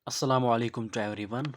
अस्सलाम वालेकुम to everyone.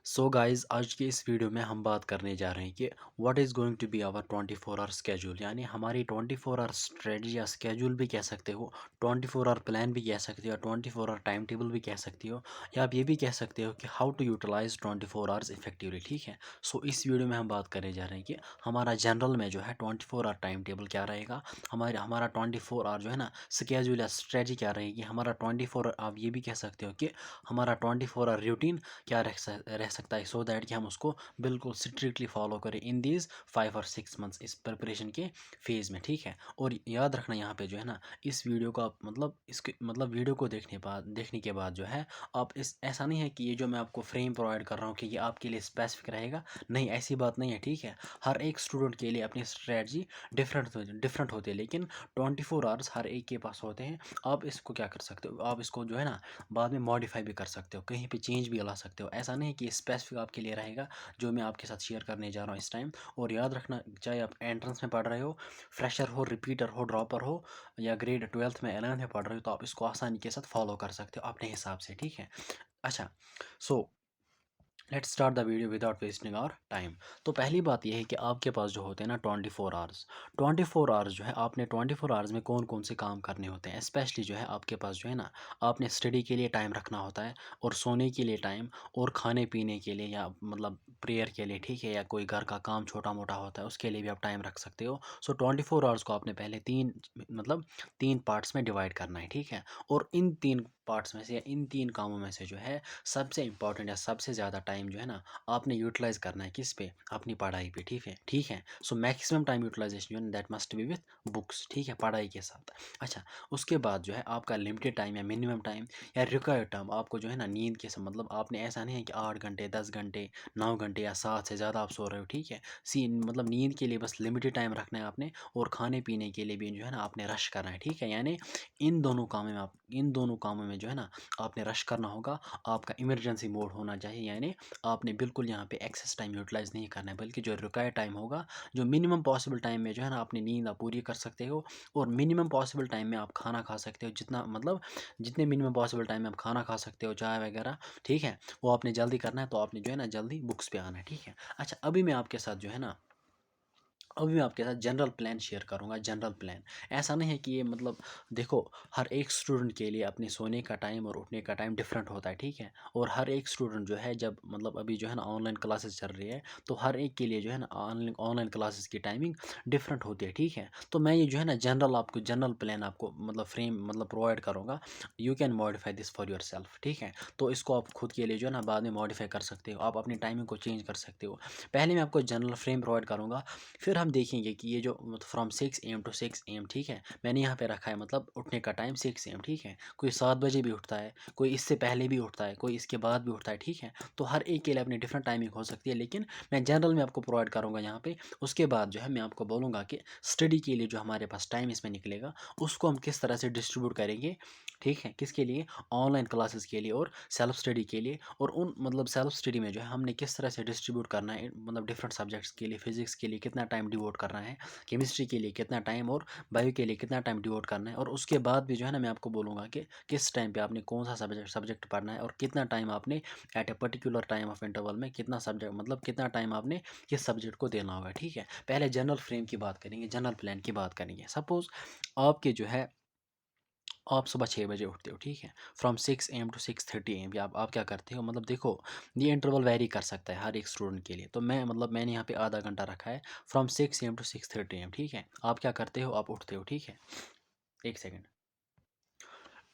So guys, आज के इस वीडियो में हम बात करने जा रहे हैं कि what is going to be our 24 hour schedule, यानी हमारी 24 आवर स्ट्रेटजी या स्केड्यूल भी कह सकते हो, 24 आवर प्लान भी कह सकते हो, 24 आवर टाइम टेबल भी कह सकते हो, या आप ये भी कह सकते हो कि how to utilise 24 hours effectively. ठीक है। सो इस वीडियो में हम बात करने जा रहे हैं कि हमारा जनरल में जो है 24 आवर टाइम टेबल क्या रहेगा, हमारा 24 आवर जो है ना स्केड्यूल या स्ट्रेटजी क्या रहेगी, हमारा 24, आप ये भी कह सकते हो कि हमारा 24 आवर रूटीन क्या रह सकता है, सो दैट कि हम उसको बिल्कुल स्ट्रिक्टली फॉलो करें इन दीज 5 और 6 मंथ्स इस प्रिपरेशन के फेज़ में। ठीक है। और याद रखना यहाँ पे जो है ना, इस वीडियो का मतलब इसके मतलब वीडियो को देखने के बाद जो है आप इस ऐसा नहीं है कि ये जो मैं आपको फ्रेम प्रोवाइड कर रहा हूँ कि ये आपके लिए स्पेसिफिक रहेगा, नहीं, ऐसी बात नहीं है। ठीक है। हर एक स्टूडेंट के लिए अपनी स्ट्रेटजी डिफरेंट होती है, लेकिन 24 आवर्स हर एक के पास होते हैं। आप इसको क्या कर सकते हो, आप इसको जो है ना बाद में मॉडिफाई भी कर सकते हो, कहीं पे चेंज भी ला सकते हो। ऐसा नहीं है कि स्पेसिफिक आपके लिए रहेगा जो मैं आपके साथ शेयर करने जा रहा हूँ इस टाइम। और याद रखना, चाहे आप एंट्रेंस में पढ़ रहे हो, फ्रेशर हो, रिपीटर हो, ड्रॉपर हो, या ग्रेड 12th में 11th में पढ़ रहे हो, तो आप इसको आसानी के साथ फॉलो कर सकते हो अपने हिसाब से। ठीक है। अच्छा। So let's start the video without wasting our time. तो पहली बात यह है कि आपके पास जो होते हैं ना 24 आवर्स, 24 आवर्स जो है आपने 24 आवर्स में कौन कौन से काम करने होते हैं। स्पेशली जो है आपके पास जो है ना, आपने स्टडी के लिए टाइम रखना होता है, और सोने के लिए टाइम, और खाने पीने के लिए, या मतलब प्रेयर के लिए। ठीक है। या कोई घर का काम छोटा मोटा होता है उसके लिए भी आप टाइम रख सकते हो। सो 24 आवर्स को आपने पहले तीन पार्ट्स में डिवाइड करना है। ठीक है। और इन तीन पार्ट्स में से या इन तीन कामों में से जो है सबसे इम्पॉर्टेंट या सबसे ज़्यादा टाइम जो है ना आपने यूटिलाइज़ करना है किस पे, अपनी पढ़ाई पे। ठीक है। ठीक है। सो मैक्सिमम टाइम यूटिलाइजेशन जो है that must be with books. ठीक है, पढ़ाई के साथ। अच्छा। उसके बाद जो है आपका लिमिटेड टाइम या मिनिमम टाइम या रिक्वायर्ड टाइम, आपको जो है ना नींद के मतलब आपने ऐसा नहीं है कि 8 घंटे, 10 घंटे, 9 घंटे या 7 से ज़्यादा आप सो रहे हो। ठीक है। मतलब नींद के लिए बस लिमिटेड टाइम रखना है आपने, और खाने पीने के लिए भी जो है ना आपने रश करना है। ठीक है। यानी इन दोनों कामों में जो है ना आपने रश करना होगा। आपका इमरजेंसी मोड होना चाहिए, यानी आपने बिल्कुल यहाँ पे एक्सेस टाइम यूटिलाइज़ नहीं करना है, बल्कि जो रिक्वायर्ड टाइम होगा, जो मिनिमम पॉसिबल टाइम में जो है ना अपनी नींद आप पूरी कर सकते हो, और मिनिमम पॉसिबल टाइम में आप खाना खा सकते हो, जितने मिनिमम पॉसिबल टाइम में आप खाना खा सकते हो, चाय वगैरह। ठीक है। वो आपने जल्दी करना है, तो आपने जो है ना जल्दी बुक्स पे आना है। ठीक है। अच्छा, अभी मैं आपके साथ जनरल प्लान शेयर करूंगा। जनरल प्लान ऐसा नहीं है कि ये मतलब, देखो, हर एक स्टूडेंट के लिए अपने सोने का टाइम और उठने का टाइम डिफरेंट होता है। ठीक है। और हर एक स्टूडेंट जो है, जब मतलब अभी जो है ना ऑनलाइन क्लासेस चल रही है, तो हर एक के लिए जो है ना ऑनलाइन क्लासेस की टाइमिंग डिफरेंट होती है। ठीक है। तो मैं ये जो है ना जनरल प्लान आपको मतलब फ्रेम मतलब प्रोवाइड करूँगा। You can modify this for your self. ठीक है। तो इसको आप खुद के लिए जो है ना बाद में मॉडिफाई कर सकते हो, आप अपनी टाइमिंग को चेंज कर सकते हो। पहले मैं आपको जनरल फ्रेम प्रोवाइड करूँगा, फिर हम देखेंगे कि ये जो फ्रॉम 6 AM टू 6 AM। ठीक है। मैंने यहाँ पे रखा है मतलब उठने का टाइम 6 AM। ठीक है। कोई 7 बजे भी उठता है, कोई इससे पहले भी उठता है, कोई इसके बाद भी उठता है। ठीक है। तो हर एक के लिए अपनी डिफरेंट टाइमिंग हो सकती है, लेकिन मैं जनरल में आपको प्रोवाइड करूँगा यहाँ पे। उसके बाद जो है मैं आपको बोलूँगा कि स्टडी के लिए जो हमारे पास टाइम इसमें निकलेगा, उसको हम किस तरह से डिस्ट्रीब्यूट करेंगे। ठीक है। किसके लिए, ऑनलाइन क्लासेस के लिए और सेल्फ स्टडी के लिए। और उन मतलब सेल्फ स्टडी में जो है हमने किस तरह से डिस्ट्रीब्यूट करना है, मतलब डिफरेंट सब्जेक्ट्स के लिए, फिजिक्स के लिए कितना टाइम डिवोट करना है, केमिस्ट्री के लिए कितना टाइम, और बायो के लिए कितना टाइम डिवोट करना है। और उसके बाद भी जो है ना मैं आपको बोलूँगा कि किस टाइम पे आपने कौन सा सब्जेक्ट पढ़ना है, और कितना टाइम आपने at a particular time of interval में कितना सब्जेक्ट मतलब कितना टाइम आपने किस सब्जेक्ट को देना होगा। ठीक है। पहले जनरल फ्रेम की बात करेंगे, जनरल प्लान की बात करेंगे। सपोज़ आपके जो है, आप सुबह 6 बजे उठते हो। ठीक है। फ्रॉम 6 AM टू 6:30 AM आप क्या करते हो, मतलब देखो, ये इंटरवल वेरी कर सकता है हर एक स्टूडेंट के लिए। तो मैंने यहाँ पे आधा घंटा रखा है, फ्रॉम 6 AM टू 6:30 AM। ठीक है। आप क्या करते हो, आप उठते हो। ठीक है। एक सेकेंड।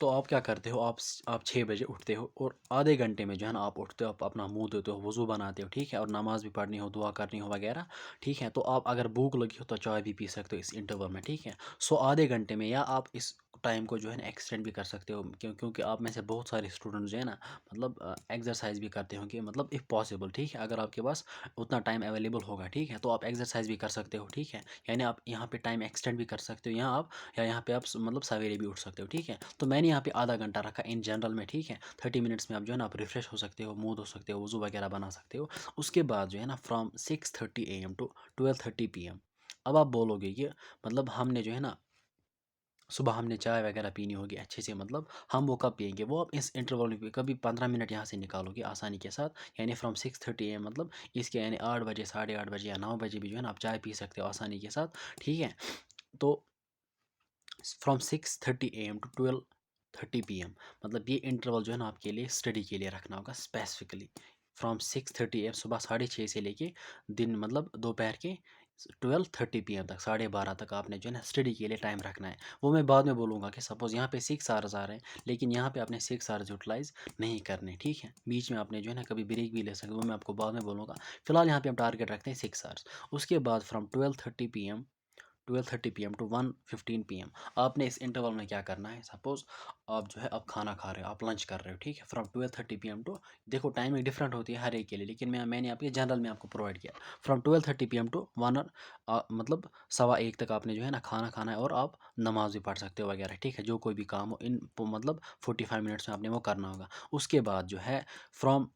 तो आप क्या करते हो, आप 6 बजे उठते हो, और आधे घंटे में जो है ना आप उठते हो, आप अपना मुंह धोते हो, वज़ू बनाते हो। ठीक है। और नमाज़ भी पढ़नी हो, दुआ करनी हो वगैरह। ठीक है। तो आप अगर भूख लगी हो तो चाय भी पी सकते हो इस इंटरवल में। ठीक है। सो आधे घंटे में, या आप इस टाइम को जो है ना एक्सटेंड भी कर सकते हो, क्योंकि आप में से बहुत सारे स्टूडेंट जो है ना मतलब एक्सरसाइज भी करते होंगे, मतलब इफ़ पॉसिबल। ठीक है। अगर आपके पास उतना टाइम अवेलेबल होगा। ठीक है। तो आप एक्सरसाइज भी कर सकते हो। ठीक है। यानी आप यहाँ पे टाइम एक्सटेंड भी कर सकते हो, यहाँ पे आप मतलब सवेरे भी उठ सकते हो। ठीक है। तो मैंने यहाँ पे आधा घंटा रखा इन जनरल में। ठीक है। 30 मिनट्स में आप जो है ना आप रिफ्रेश हो सकते हो, मुंह धो सकते हो, वज़ू वगैरह बना सकते हो। उसके बाद जो है ना फ्रॉम 6:30 AM टू 12:30 PM। अब आप बोलोगे कि मतलब हमने जो है ना सुबह हमने चाय वगैरह पीनी होगी अच्छे से, मतलब हम वो कब पिएँगे, वो आप इस इंटरवल में कभी 15 मिनट यहाँ से निकालोगे आसानी के साथ, यानी फ्रॉम 6:30 AM, मतलब इसके यानी 8 बजे, साढ़े 8 बजे या 9 बजे भी जो है ना आप चाय पी सकते हो आसानी के साथ, ठीक है? तो फ्रॉम 6:30 AM टू 12:30 PM, मतलब ये इंटरवल जो है ना आपके लिए स्टडी के लिए रखना होगा स्पेसिफिकली। फ्रॉम 6:30 AM, सुबह 6:30 से लेके दिन मतलब दोपहर के 12:30 PM तक, 12:30 तक आपने जो है ना स्टडी के लिए टाइम रखना है। वो मैं बाद में बोलूँगा कि सपोज़ यहाँ पे 6 आवर्स आ रहे हैं, लेकिन यहाँ पे आपने 6 आवर्स यूटिलाइज़ नहीं करने, ठीक है? बीच में आपने जो है ना कभी ब्रेक भी ले सकते हो, वो मैं आपको बाद में बोलूँगा। फिलहाल यहाँ पे हम टारगेट रखते हैं 6 आवर्स। उसके बाद फ्रॉम 12:30 PM टू 1:15 PM, आपने इस इंटरवल में क्या करना है, सपोज़ आप जो है आप खाना खा रहे हो, आप लंच कर रहे हो, ठीक है? फ्रॉम 12:30 PM टू, देखो टाइमिंग डिफरेंट होती है हर एक के लिए, लेकिन मैंने आपके जनरल में आपको प्रोवाइड किया। फ्रॉम 12:30 PM टू 1 और मतलब 1:15 तक आपने जो है ना खाना खाना है, और आप नमाज़ भी पढ़ सकते हो वगैरह, ठीक है? जो कोई भी काम हो इन मतलब 45 मिनट्स में आपने वो करना होगा। उसके बाद जो है फ्रॉम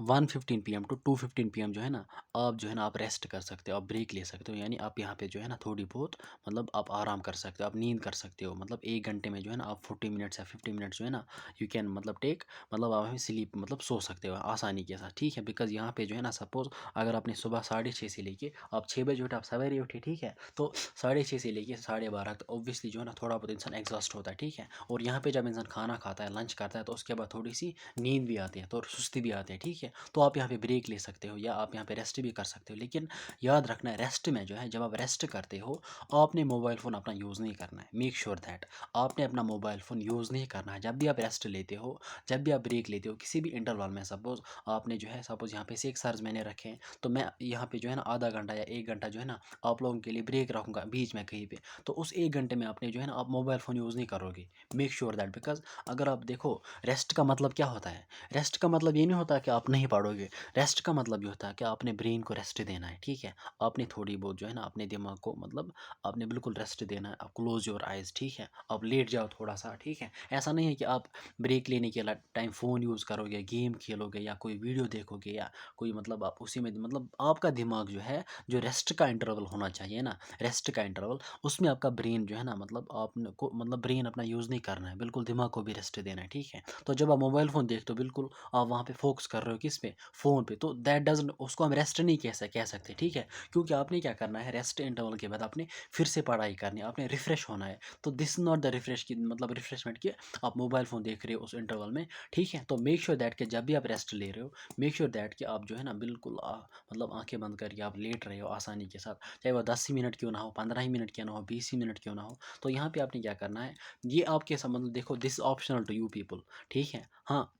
1:15 PM टू 2:15 PM जो है ना, आप जो है ना आप रेस्ट कर सकते हो, आप ब्रेक ले सकते हो, यानी आप यहाँ पे जो है ना थोड़ी बहुत मतलब आप आराम कर सकते हो, आप नींद कर सकते हो, मतलब 1 घंटे में जो है ना आप 40 मिनट्स या 50 मिनट्स जो है ना यू कैन मतलब टेक, मतलब आप स्लीप मतलब सो सकते हो आसानी के साथ, ठीक है? बिकॉज़ यहाँ पे जो है ना सपोज़ अगर आपने सुबह 6:30 से लेके आप 6 बजे उठे, आप सवेरे उठे, ठीक है? तो 6:30 से लेके 12:30 तक ऑब्वियसली जो है ना थोड़ा बहुत इंसान एग्ज़ॉस्ट होता है, ठीक है? और यहाँ पे जब इंसान खाना खाता है, लंच करता है, तो उसके बाद थोड़ी-सी नींद भी आती है, तो सुस्ती भी आती है, ठीक है? तो आप यहाँ पे ब्रेक ले सकते हो या आप यहाँ पे रेस्ट भी कर सकते हो, लेकिन याद रखना है रेस्ट में जो है, जब आप रेस्ट करते हो आपने मोबाइल फ़ोन अपना यूज़ नहीं करना है। मेक श्योर दैट आपने अपना मोबाइल फ़ोन यूज़ नहीं करना है। जब भी आप रेस्ट लेते हो, जब भी आप ब्रेक लेते हो किसी भी इंटरवल में, सपोज़ आपने जो है सपोज़ यहाँ पे 6 आवर्स मैंने रखे हैं, तो मैं यहाँ पे जो है ना आधा घंटा या 1 घंटा जो है ना आप लोगों के लिए ब्रेक रखूँगा बीच में कहीं पे। तो उस 1 घंटे में आपने जो है ना आप मोबाइल फ़ोन यूज़ नहीं करोगे। मेक श्योर दैट, बिकॉज़ अगर आप देखो रेस्ट का मतलब क्या होता है? रेस्ट का मतलब ये नहीं होता कि आप नहीं पढ़ोगे। रेस्ट का मतलब ये होता है कि आपने ब्रेन को रेस्ट देना है, ठीक है? आपने थोड़ी बहुत जो है ना अपने दिमाग को मतलब आपने बिल्कुल रेस्ट देना है। आप क्लोज़ योर आइज़, ठीक है? आप लेट जाओ थोड़ा-सा, ठीक है? ऐसा नहीं है कि आप ब्रेक लेने के टाइम फ़ोन यूज़ करोगे, गेम खेलोगे या कोई वीडियो देखोगे, या कोई मतलब आप उसी में मतलब आपका दिमाग जो है, जो रेस्ट का इंटरवल होना चाहिए ना, रेस्ट का इंटरवल, उसमें आपका ब्रेन जो है ना मतलब आपने को मतलब ब्रेन अपना यूज़ नहीं करना है, बिल्कुल दिमाग को भी रेस्ट देना है, ठीक है? तो जब आप मोबाइल फ़ोन देखते हो, बिल्कुल आप वहाँ पे फ़ोकस कर रहे हो किस पे? फ़ोन पे, तो दैट डज़न्ट, उसको हम रेस्ट नहीं कह सकते, ठीक है? क्योंकि आपने क्या करना है, रेस्ट इंटरवल के बाद आपने फिर से पढ़ाई करनी है, आपने रिफ्रेश होना है। तो दिस नॉट द रिफ्रेश की मतलब रिफ्रेशमेंट कि आप मोबाइल फ़ोन देख रहे हो उस इंटरवल में, ठीक है? तो मेक श्योर दैट कि जब भी आप रेस्ट ले रहे हो, मेक श्योर दैट कि आप जो है ना बिल्कुल मतलब आँखें बंद करके आप लेट रहे हो आसानी के साथ। चाहे वो 10 ही मिनट क्यों ना हो, 15 ही मिनट क्यों ना हो, 20 ही मिनट क्यों ना हो। तो यहाँ पे आपने क्या करना है, ये आपके संबंध देखो, this optional to you people, ठीक है? हाँ,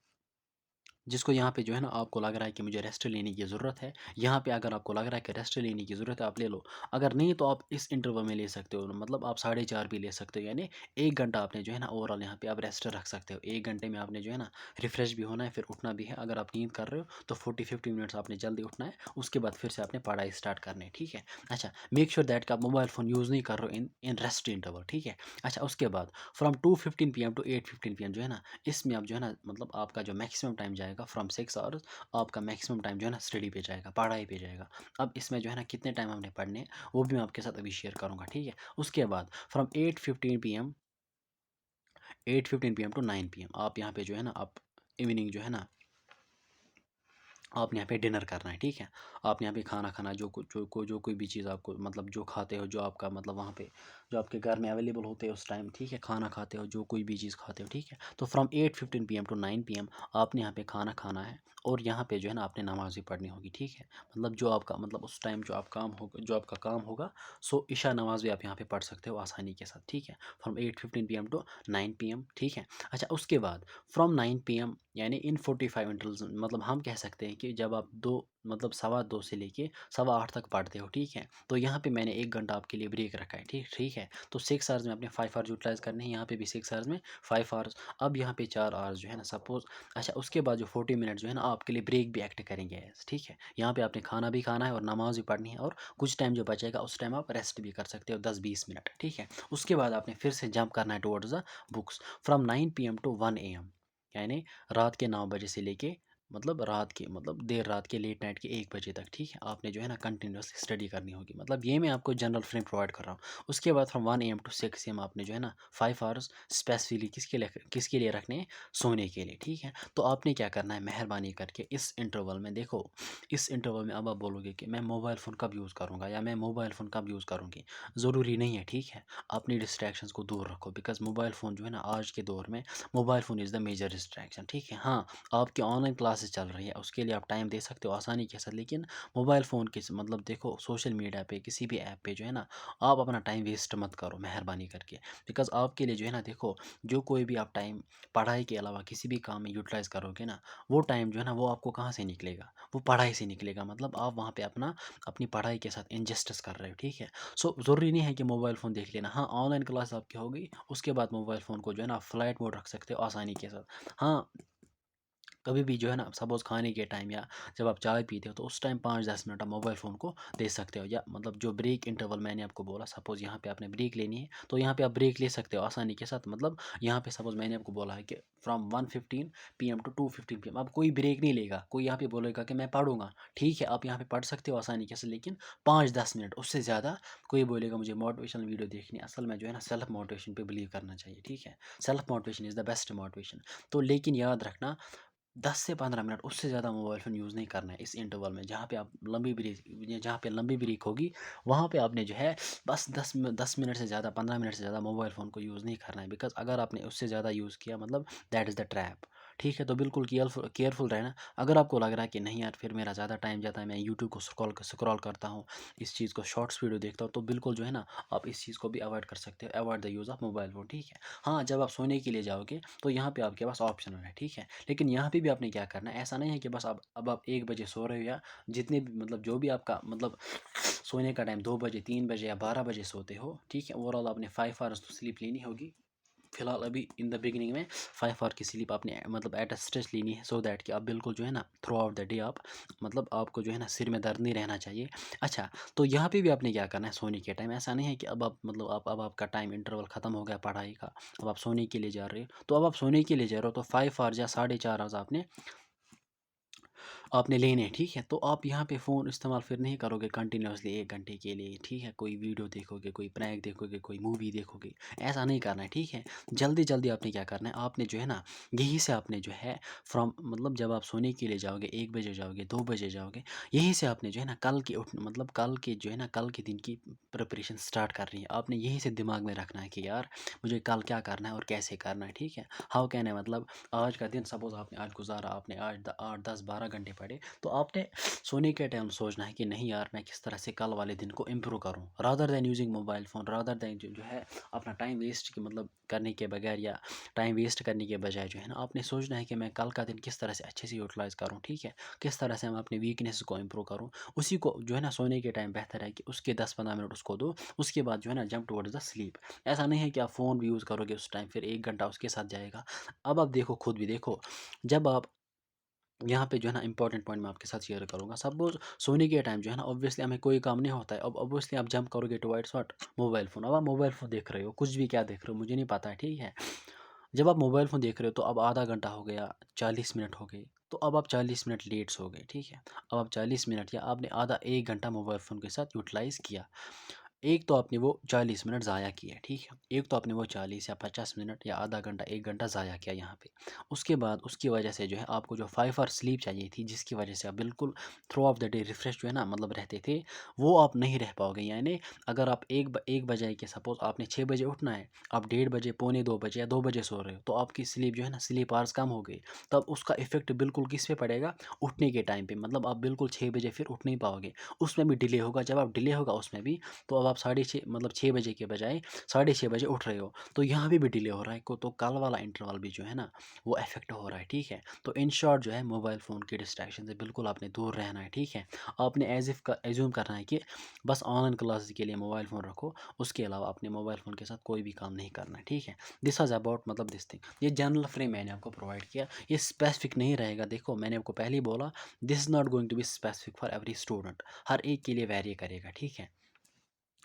जिसको यहाँ पे जो है ना आपको लग रहा है कि मुझे रेस्ट लेने की ज़रूरत है, यहाँ पे अगर आपको लग रहा है कि रेस्ट लेने की ज़रूरत है, आप ले लो। अगर नहीं तो आप इस इंटरवल में ले सकते हो, मतलब आप 4:30 भी ले सकते हो, यानी 1 घंटा आपने जो है ना ओवरऑल यहाँ पे आप रेस्ट रख सकते हो। 1 घंटे में आपने जो है ना रिफ्रेश भी होना है, फिर उठना भी है। अगर आप नींद कर रहे हो तो 40-50 मिनट्स आपने जल्दी उठना है, उसके बाद फिर से आपने पढ़ाई स्टार्ट करनी है, ठीक है? अच्छा, मेक श्योर दैट कि आप मोबाइल फ़ोन यूज़ नहीं कर रहे हो इन इन रेस्ट इंटरवल, ठीक है? अच्छा, उसके बाद फ्रॉम 2:15 पीएम टू 8:15 पीएम जो है ना, इसमें आप जो है ना मतलब आपका जो मैक्सिमम टाइम जाएगा फ्रॉम 6 आवर्स, आपका मैक्सिमम टाइम जो है ना स्टडी पे जाएगा, पढ़ाई पे जाएगा। अब इसमें जो है ना कितने टाइम हमने पढ़ने हैं, वो भी मैं आपके साथ अभी शेयर करूँगा, ठीक है? उसके बाद फ्रॉम 8:15 पीएम टू 9 पीएम आप यहाँ पे जो है ना आप इवनिंग जो है ना आपने यहाँ पे डिनर करना है, ठीक है? आपने यहाँ पे खाना खाना, जो कोई भी चीज़ आपको मतलब जो खाते हो, जो आपका मतलब वहाँ पे जो आपके घर में अवेलेबल होते हैं उस टाइम, ठीक है? खाना खाते हो, जो कोई भी चीज़ खाते हो, ठीक है? तो फ्रॉम 8:15 पीएम टू 9 पीएम आपने यहाँ पे खाना खाना है, और यहाँ पे जो है ना आपने नमाज़ भी पढ़नी होगी, ठीक है? मतलब जो आपका मतलब उस टाइम जो आपका काम होगा, सो इशा नमाज़ भी आप यहाँ पे पढ़ सकते हो आसानी के साथ, ठीक है? फ्रॉम 8:15 पीएम टू 9 पीएम, ठीक है? अच्छा, उसके बाद फ्रॉम 9 पीएम यानी इन 45 इंटरवल्स, मतलब हम कह सकते हैं कि जब आप 2 मतलब 2:15 से लेके 8:15 तक पढ़ते हो, ठीक है? तो यहाँ पे मैंने 1 घंटा आपके लिए ब्रेक रखा है, ठीक ठीक है? तो 6 आवर्स में आपने 5 आवर्स यूटिलाइज़ करने हैं, यहाँ पे भी 6 आवर्स में 5 आवर्स। अब यहाँ पे 4 आवर्स जो है ना सपोज़, अच्छा उसके बाद जो 40 मिनट जो है ना आपके लिए ब्रेक भी एक्ट करेंगे एज़, ठीक है? यहाँ पे आपने खाना भी खाना है और नमाज़ भी पढ़नी है, और कुछ टाइम जो बचेगा उस टाइम आप रेस्ट भी कर सकते हो 10-20 मिनट, ठीक है? उसके बाद आपने फिर से जंप करना है towards the books from 9 PM to 1 AM, यानी रात के 9 बजे से लेके मतलब रात के मतलब देर रात के लेट नाइट के 1 बजे तक, ठीक है? आपने जो है ना कंटिन्यूअसली स्टडी करनी होगी। मतलब ये मैं आपको जनरल फ्रेम प्रोवाइड कर रहा हूँ। उसके बाद फ्रॉम 1 AM टू 6 AM आपने जो है ना 5 आवर्स स्पेसिफिकली किसके लिए रखने हैं? सोने के लिए, ठीक है? तो आपने क्या करना है, मेहरबानी करके इस इंटरवल में देखो, इस इंटरवल में अब आप बोलोगे कि मैं मोबाइल फ़ोन कब यूज़ करूँगा या मैं मोबाइल फ़ोन कब यूज़ करूँगी? ज़रूरी नहीं है, ठीक है? अपनी डिस्ट्रैक्शंस को दूर रखो, बिकॉज़ मोबाइल फ़ोन जो है ना आज के दौर में mobile phone is the major distraction, ठीक है? हाँ, आपकी ऑनलाइन क्लासेस चल रही है, उसके लिए आप टाइम दे सकते हो आसानी के साथ, लेकिन मोबाइल फ़ोन के मतलब देखो सोशल मीडिया पे किसी भी ऐप पे जो है ना, आप अपना टाइम वेस्ट मत करो मेहरबानी करके, बिकॉज़ आपके लिए जो है ना देखो, जो कोई भी आप टाइम पढ़ाई के अलावा किसी भी काम में यूटिलाइज़ करोगे ना, वो टाइम जो है ना वो आपको कहाँ से निकलेगा? वो पढ़ाई से निकलेगा, मतलब आप वहाँ पे अपनी पढ़ाई के साथ इनजस्टिस कर रहे हो, ठीक है? सो ज़रूरी नहीं है कि मोबाइल फ़ोन देख लेना, हाँ, ऑनलाइन क्लास आपकी होगी, उसके बाद मोबाइल फ़ोन को जो है ना फ्लाइट मोड रख सकते हो आसानी के साथ। हाँ, कभी भी जो है ना सपोज़ खाने के टाइम या जब आप चाय पीते हो तो उस टाइम 5-10 मिनट आप मोबाइल फ़ोन को दे सकते हो, या मतलब जो ब्रेक इंटरवल मैंने आपको बोला, सपोज़ यहाँ पे आपने ब्रेक लेनी है तो यहाँ पे आप ब्रेक ले सकते हो आसानी के साथ। मतलब यहाँ पे सपोज़ मैंने आपको बोला है कि फ्रॉम 1:15 पीएम टू 2:15 पीएम अब कोई ब्रेक नहीं लेगा, कोई यहाँ पे बोलेगा कि मैं पढ़ूँगा, ठीक है, आप यहाँ पे पढ़ सकते हो आसानी के साथ, लेकिन 5-10 मिनट, उससे ज़्यादा कोई बोलेगा मुझे मोटिवेशनल वीडियो देखनी है, असल में जो है ना सेल्फ मोटिवेशन पे बिलीव करना चाहिए, ठीक है? Self motivation is the best motivation. तो लेकिन याद रखना 10 से 15 मिनट, उससे ज़्यादा मोबाइल फ़ोन यूज़ नहीं करना है इस इंटरवल में, जहाँ पे आप लंबी ब्रेक, ये जहाँ पे लंबी ब्रेक होगी, वहाँ पे आपने जो है बस 10 मिनट से ज़्यादा, 15 मिनट से ज़्यादा मोबाइल फ़ोन को यूज़ नहीं करना है, बिकॉज़ अगर आपने उससे ज़्यादा यूज़ किया मतलब दैट इज़ द ट्रैप, ठीक है? तो बिल्कुल केयरफुल रहना। अगर आपको लग रहा है कि नहीं यार फिर मेरा ज़्यादा टाइम जाता है, मैं यूट्यूब को स्क्रॉल करता हूँ, इस चीज़ को शॉर्ट्स वीडियो देखता हूँ, तो बिल्कुल जो है ना आप इस चीज़ को भी अवॉइड कर सकते हो, avoid the use of mobile phone, ठीक है? हाँ, जब आप सोने के लिए जाओगे तो यहाँ पे आपके पास ऑप्शनल है, ठीक है? लेकिन यहाँ पे भी आपने क्या करना है, ऐसा नहीं है कि बस आप अब आप 1 बजे सो रहे हो या जितने भी मतलब जो भी आपका मतलब सोने का टाइम 2 बजे, 3 बजे या 12 बजे सोते हो, ठीक है? ओवरऑल आपने 5 आवर्स तो स्लीप लेनी होगी। फिलहाल अभी इन द बिगिनिंग में 5 आवर की स्लीप आपने मतलब एट अ स्ट्रेच लेनी है, सो दैट कि आप बिल्कुल जो है ना थ्रू आउट द डे आप मतलब आपको जो है ना सिर में दर्द नहीं रहना चाहिए। अच्छा, तो यहाँ पे भी आपने क्या करना है सोने के टाइम, ऐसा नहीं है कि अब आप मतलब आप अब आपका टाइम इंटरवल ख़त्म हो गया पढ़ाई का, अब आप सोने के लिए जा रहे हो। तो अब आप सोने के लिए जा रहे हो तो 5 आवर्स या साढ़े 4 आवर्स आपने लेने हैं, ठीक है? तो आप यहाँ पे फ़ोन इस्तेमाल फिर नहीं करोगे कंटिन्यूअसली 1 घंटे के लिए, ठीक है? कोई वीडियो देखोगे, कोई प्रैंक देखोगे, कोई मूवी देखोगे, ऐसा नहीं करना है, ठीक है? जल्दी-जल्दी आपने क्या करना है, आपने जो है ना यहीं से आपने जो है फ्रॉम मतलब जब आप सोने के लिए जाओगे, 1 बजे जाओगे, 2 बजे जाओगे, यहीं से आपने जो है ना कल के उठ मतलब कल के जो है ना कल के दिन की प्रिपरेशन स्टार्ट करनी है। आपने यहीं से दिमाग में रखना है कि यार मुझे कल क्या करना है और कैसे करना है, ठीक है? हाउ कैन आई मतलब आज का दिन सपोज़ आपने आज गुज़ारा, आपने आज 8, 10, 12 घंटे पढ़े, तो आपने सोने के टाइम सोचना है कि नहीं यार मैं किस तरह से कल वाले दिन को इम्प्रूव करूँ, rather than using mobile phone, rather than जो है अपना टाइम वेस्ट की मतलब करने के बगैर या टाइम वेस्ट करने के बजाय जो है ना आपने सोचना है कि मैं कल का दिन किस तरह से अच्छे से यूटिलाइज़ करूँ, ठीक है? किस तरह से मैं अपनी वीकनेस को इम्प्रूव करूँ, उसी को जो है ना सोने के टाइम बेहतर है कि उसके 10-15 मिनट उसको दो, उसके बाद जो है ना जंप टुवर्ड्स द स्लीप। ऐसा नहीं है कि आप फ़ोन भी यूज़ करोगे उस टाइम फिर 1 घंटा उसके साथ जाएगा। अब आप देखो खुद भी देखो, जब आप यहाँ पे जो है ना इम्पोर्टेंट पॉइंट मैं आपके साथ शेयर करूँगा। सपोज़ सोने के टाइम जो है ना ऑब्वियसली हमें कोई काम नहीं होता है। अब ऑब्वियसली आप जंप करोगे टुवर्ड्स व्हाट? Mobile phone. अब आप मोबाइल फ़ोन देख रहे हो, कुछ भी क्या देख रहे हो मुझे नहीं पता है, ठीक है? जब आप मोबाइल फ़ोन देख रहे हो तो अब आधा घंटा हो गया, 40 मिनट हो गए, तो अब आप 40 मिनट लेट सो गए, ठीक है? अब आप 40 मिनट या आपने आधा 1 घंटा मोबाइल फ़ोन के साथ यूटिलाइज़ किया। एक तो आपने वो 40 मिनट ज़ाया किए, ठीक है? एक तो आपने वो 40 या 50 मिनट या आधा घंटा, 1 घंटा ज़ाया किया यहाँ पे। उसके बाद उसकी वजह से जो है आपको जो 5 आवर स्लीप चाहिए थी, जिसकी वजह से आप बिल्कुल through of the day refresh जो है ना मतलब रहते थे, वो आप नहीं रह पाओगे। यानी अगर आप 1 बजाए कि सपोज़ आपने 6 बजे उठना है, आप 1:30 बजे, पौने 2 बजे या 2 बजे सो रहे हो, तो आपकी स्लीप जो है ना स्लीप आवर्स कम हो गई। तब उसका इफ़ेक्ट बिल्कुल किस पे पड़ेगा? उठने के टाइम पे। मतलब आप बिल्कुल 6 बजे फिर उठ नहीं पाओगे। उसमें भी डिले होगा, जब आप डिले होगा उसमें भी, तो अब आप साढ़े 6 मतलब 6 बजे के बजाय साढ़े 6 बजे उठ रहे हो, तो यहाँ पे भी डिले हो रहा है को तो कल वाला इंटरवल भी जो है ना, वो अफ़ेक्ट हो रहा है, ठीक है? तो इन शॉर्ट जो है मोबाइल फ़ोन के डिस्ट्रैक्शन से बिल्कुल आपने दूर रहना है, ठीक है? आपने एज़्यूम करना है कि बस ऑनलाइन क्लासेस के लिए मोबाइल फ़ोन रखो, उसके अलावा अपने मोबाइल फ़ोन के साथ कोई भी काम नहीं करना है, ठीक है? दिस वाज़ अबाउट मतलब दिस थिंग। ये जनरल फ्रेम मैंने आपको प्रोवाइड किया, ये स्पेसिफ़िक नहीं रहेगा। देखो मैंने आपको पहले ही बोला, this is not going to be specific for every student, हर एक के लिए वैरी करेगा, ठीक है?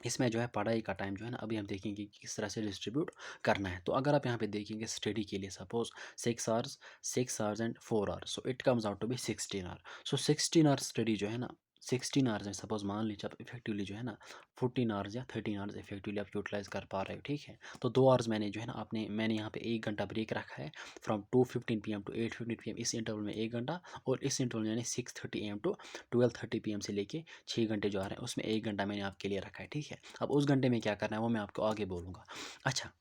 इसमें जो है पढ़ाई का टाइम जो है ना अभी हम देखेंगे कि किस तरह से डिस्ट्रीब्यूट करना है। तो अगर आप यहाँ पे देखेंगे स्टडी के लिए suppose 6 hours and 4 hours, so it comes out to be 16 hour. So 16 hour study जो है ना 16 आवर्स में सपोज मान लीजिए आप इफेक्टिवली जो है ना 14 आवर्स या 13 आवर्स इफेक्टिवली आप यूटिलाइज कर पा रहे हो, ठीक है। तो 2 आवर्स मैंने जो है ना मैंने यहाँ पे 1 घंटा ब्रेक रखा है फ्रॉम 2:15 PM टू 8:15 PM, इस इंटरवल में 1 घंटा, और इस इंटरवल यानी 6:30 AM टू 12:30 PM से लेके 6 घंटे जो आ रहे हैं उसमें 1 घंटा मैंने आपके लिए रखा है, ठीक है। अब उस घंटे में क्या करना है वो मैं आपको आगे बोलूँगा। अच्छा,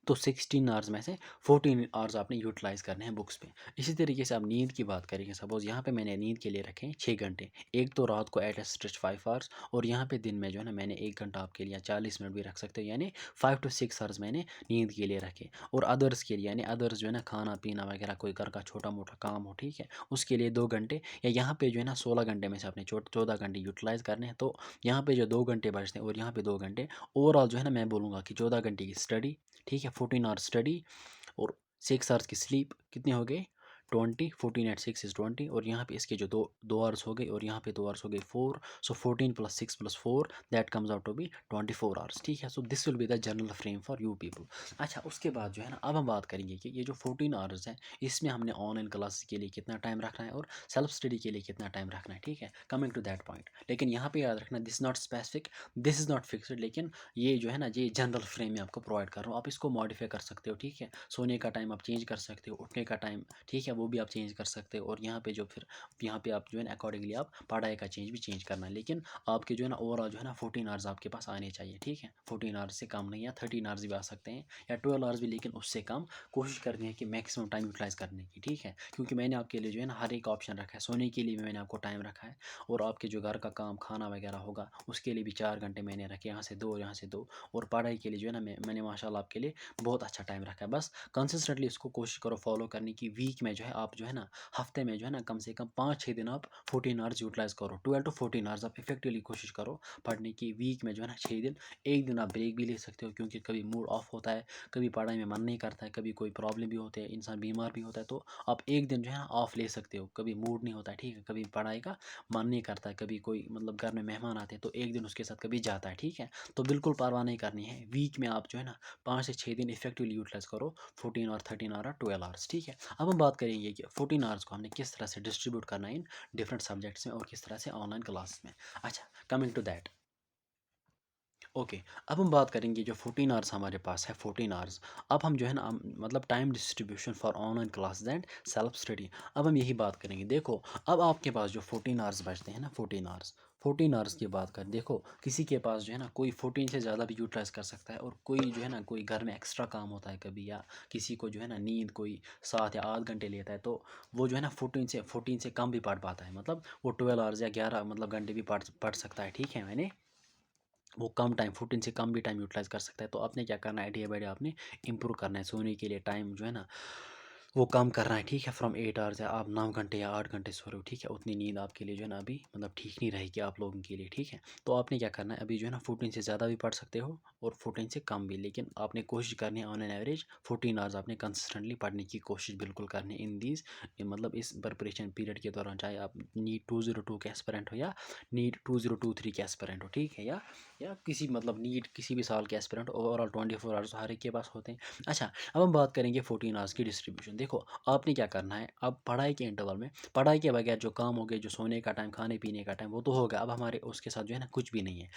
तो 16 आवर्स में से 14 आवर्स आपने यूटिलाइज़ करने हैं बुक्स पे। इसी तरीके से आप नींद की बात करेंगे, सपोज़ यहाँ पे मैंने नींद के लिए रखे हैं 6 घंटे, एक तो रात को एट ए स्ट्रेच 5 आवर्स, और यहाँ पे दिन में जो है ना मैंने 1 घंटा आपके लिए 40 मिनट भी रख सकते हो, यानी 5 to 6 आवर्स मैंने नींद के लिए रखे। और अदर्स के लिए यानी अदर्स जो है ना खाना पीना वगैरह कोई घर का छोटा मोटा काम हो, ठीक है, उसके लिए 2 घंटे, या यहाँ पे जो है ना 16 घंटे में से आपने 14 घंटे यूटिलाइज़ करने हैं। तो यहाँ पे जो 2 घंटे बचते हैं और यहाँ पे 2 घंटे, ओवरऑल जो है ना मैं बोलूँगा कि 14 घंटे की स्टडी, ठीक है, 14 आवर्स स्टडी और 6 आवर्स की स्लीप, कितने हो गए 20, 14 एट 6 इज़ 20, और यहाँ पे इसके जो दो दो आवर्स हो गए और यहाँ पे 2 आवर्स हो गए 4, so 14 + 6 + 4 that comes out to be 24 hours, ठीक है। So this will be the general frame for you people. अच्छा, उसके बाद जो है ना अब हम बात करेंगे कि ये जो 14 आवर्स है इसमें हमने ऑनलाइन क्लास के लिए कितना टाइम रखना है और सेल्फ स्टडी के लिए कितना टाइम रखना है, ठीक है, कमिंग टू दैट पॉइंट। लेकिन यहाँ पे याद रखना this not specific, this is not fixed, लेकिन ये जो है ना ये जनरल फ्रेम में आपको प्रोवाइड कर रहा हूँ, आप इसको मॉडिफाई कर सकते हो, ठीक है। सोने का टाइम आप चेंज कर सकते हो, उठने का टाइम, ठीक है, वो भी आप चेंज कर सकते हो, और यहाँ पे जो फिर यहाँ पे आप जो है ना अकॉर्डिंगली आप पढ़ाई का चेंज भी चेंज करना है। लेकिन आपके जो है ना ओवरऑल जो है ना 14 आवर्स आपके पास आने चाहिए, ठीक है, 14 आवर्स से कम नहीं, या 13 आवर्स भी आ सकते हैं या 12 आवर्स भी, लेकिन उससे कम कोशिश करनी है कि मैक्सिमम टाइम यूटिलाइज करने की, ठीक है। क्योंकि मैंने आपके लिए जो है ना हर एक ऑप्शन रखा है, सोने के लिए भी मैंने आपको टाइम रखा है, और आपके जो घर का काम खाना वगैरह होगा उसके लिए भी 4 घंटे मैंने रखे, यहाँ से 2 यहाँ से 2, और पढ़ाई के लिए जो है ना मैंने माशाल्लाह आपके लिए बहुत अच्छा टाइम रखा है। बस कंसिस्टेंटली इसको कोशिश करो फॉलो करने की। वीक में जो है आप जो है ना हफ्ते में जो है ना कम से कम 5-6 दिन आप 14 आवर्स यूटिलाइज करो, 12 to 14 आवर्स आप इफेक्टिवली कोशिश करो पढ़ने की। वीक में जो है ना 6 दिन, एक दिन आप ब्रेक भी ले सकते हो, क्योंकि कभी मूड ऑफ होता है, कभी पढ़ाई में मन नहीं करता है, कभी कोई प्रॉब्लम भी होती है, इंसान बीमार भी होता है, तो आप एक दिन जो है ना ऑफ ले सकते हो। कभी मूड नहीं होता है, ठीक है, कभी पढ़ाई का मन नहीं करता है, कभी कोई मतलब घर में मेहमान आते हैं तो एक दिन उसके साथ कभी जाता है, ठीक है। तो बिल्कुल परवाह नहीं करनी है, वीक में आप जो है ना 5 से 6 दिन इफेक्टिवली यूटिलाइज करो, 14 और 13 आवर और 12 आवर्स, ठीक है। अब हम बात करेंगे कि 14 आवर्स को हमने किस तरह से डिस्ट्रीब्यूट करना है इन डिफरेंट सब्जेक्ट्स में और किस तरह से ऑनलाइन क्लास में। अच्छा, कमिंग टू दैट, ओके, अब हम बात करेंगे जो 14 आवर्स हमारे पास है 14 आवर्स। अब हम जो है ना मतलब time distribution for online classes and self study, अब हम यही बात करेंगे। देखो, अब आपके पास जो 14 आवर्स बचते हैं ना 14 आवर्स, 14 आवर्स की बात करें, देखो किसी के पास जो है ना कोई 14 से ज़्यादा भी यूटिलाइज कर सकता है, और कोई जो है ना कोई घर में एक्स्ट्रा काम होता है कभी, या किसी को जो है ना नींद कोई 7 या 8 घंटे लेता है, तो वो जो है ना 14 से कम भी पढ़ पाता है, मतलब वो 12 आवर्स या 11 मतलब घंटे भी पढ़ सकता है, ठीक है। मैंने वो कम टाइम 14 से कम भी टाइम यूटिलाइज़ कर सकता है। तो आपने क्या करना है, डे बाय डे आपने इम्प्रूव करना है। सोने के लिए टाइम जो है ना वो कम करना है, ठीक है। फ्रॉम 8 आवर्स या आप 9 घंटे या 8 घंटे सो रहे हो, ठीक है, उतनी नींद आपके लिए जो है ना अभी मतलब ठीक नहीं रहेगी आप लोगों के लिए, ठीक है। तो आपने क्या करना है, अभी जो है ना 14 से ज़्यादा भी पढ़ सकते हो और 14 से कम भी, लेकिन आपने कोशिश करनी है ऑन एन एवरेज 14 आवर्स आपने कंसिस्टेंटली पढ़ने की कोशिश बिल्कुल करनी है इन दीज, मतलब इस प्रिपरेशन पीरियड के दौरान, चाहे आप नीट 202 के एस्पिरेंट हो या नीट 2023 के एस्पिरेंट हो, ठीक है, या किसी मतलब नीट किसी भी साल के एस्पिरेंट, ओवरऑल 24 आवर्स हर एक के पास होते हैं। अच्छा, अब हम बात करेंगे 14 आवर्स की डिस्ट्रीब्यूशन। देखो, आपने क्या करना है, अब पढ़ाई के इंटरवल में पढ़ाई के बगैर जो काम हो गए, जो सोने का टाइम, खाने पीने का टाइम, वो तो होगा। अब हमारे उसके साथ जो है ना कुछ भी नहीं है।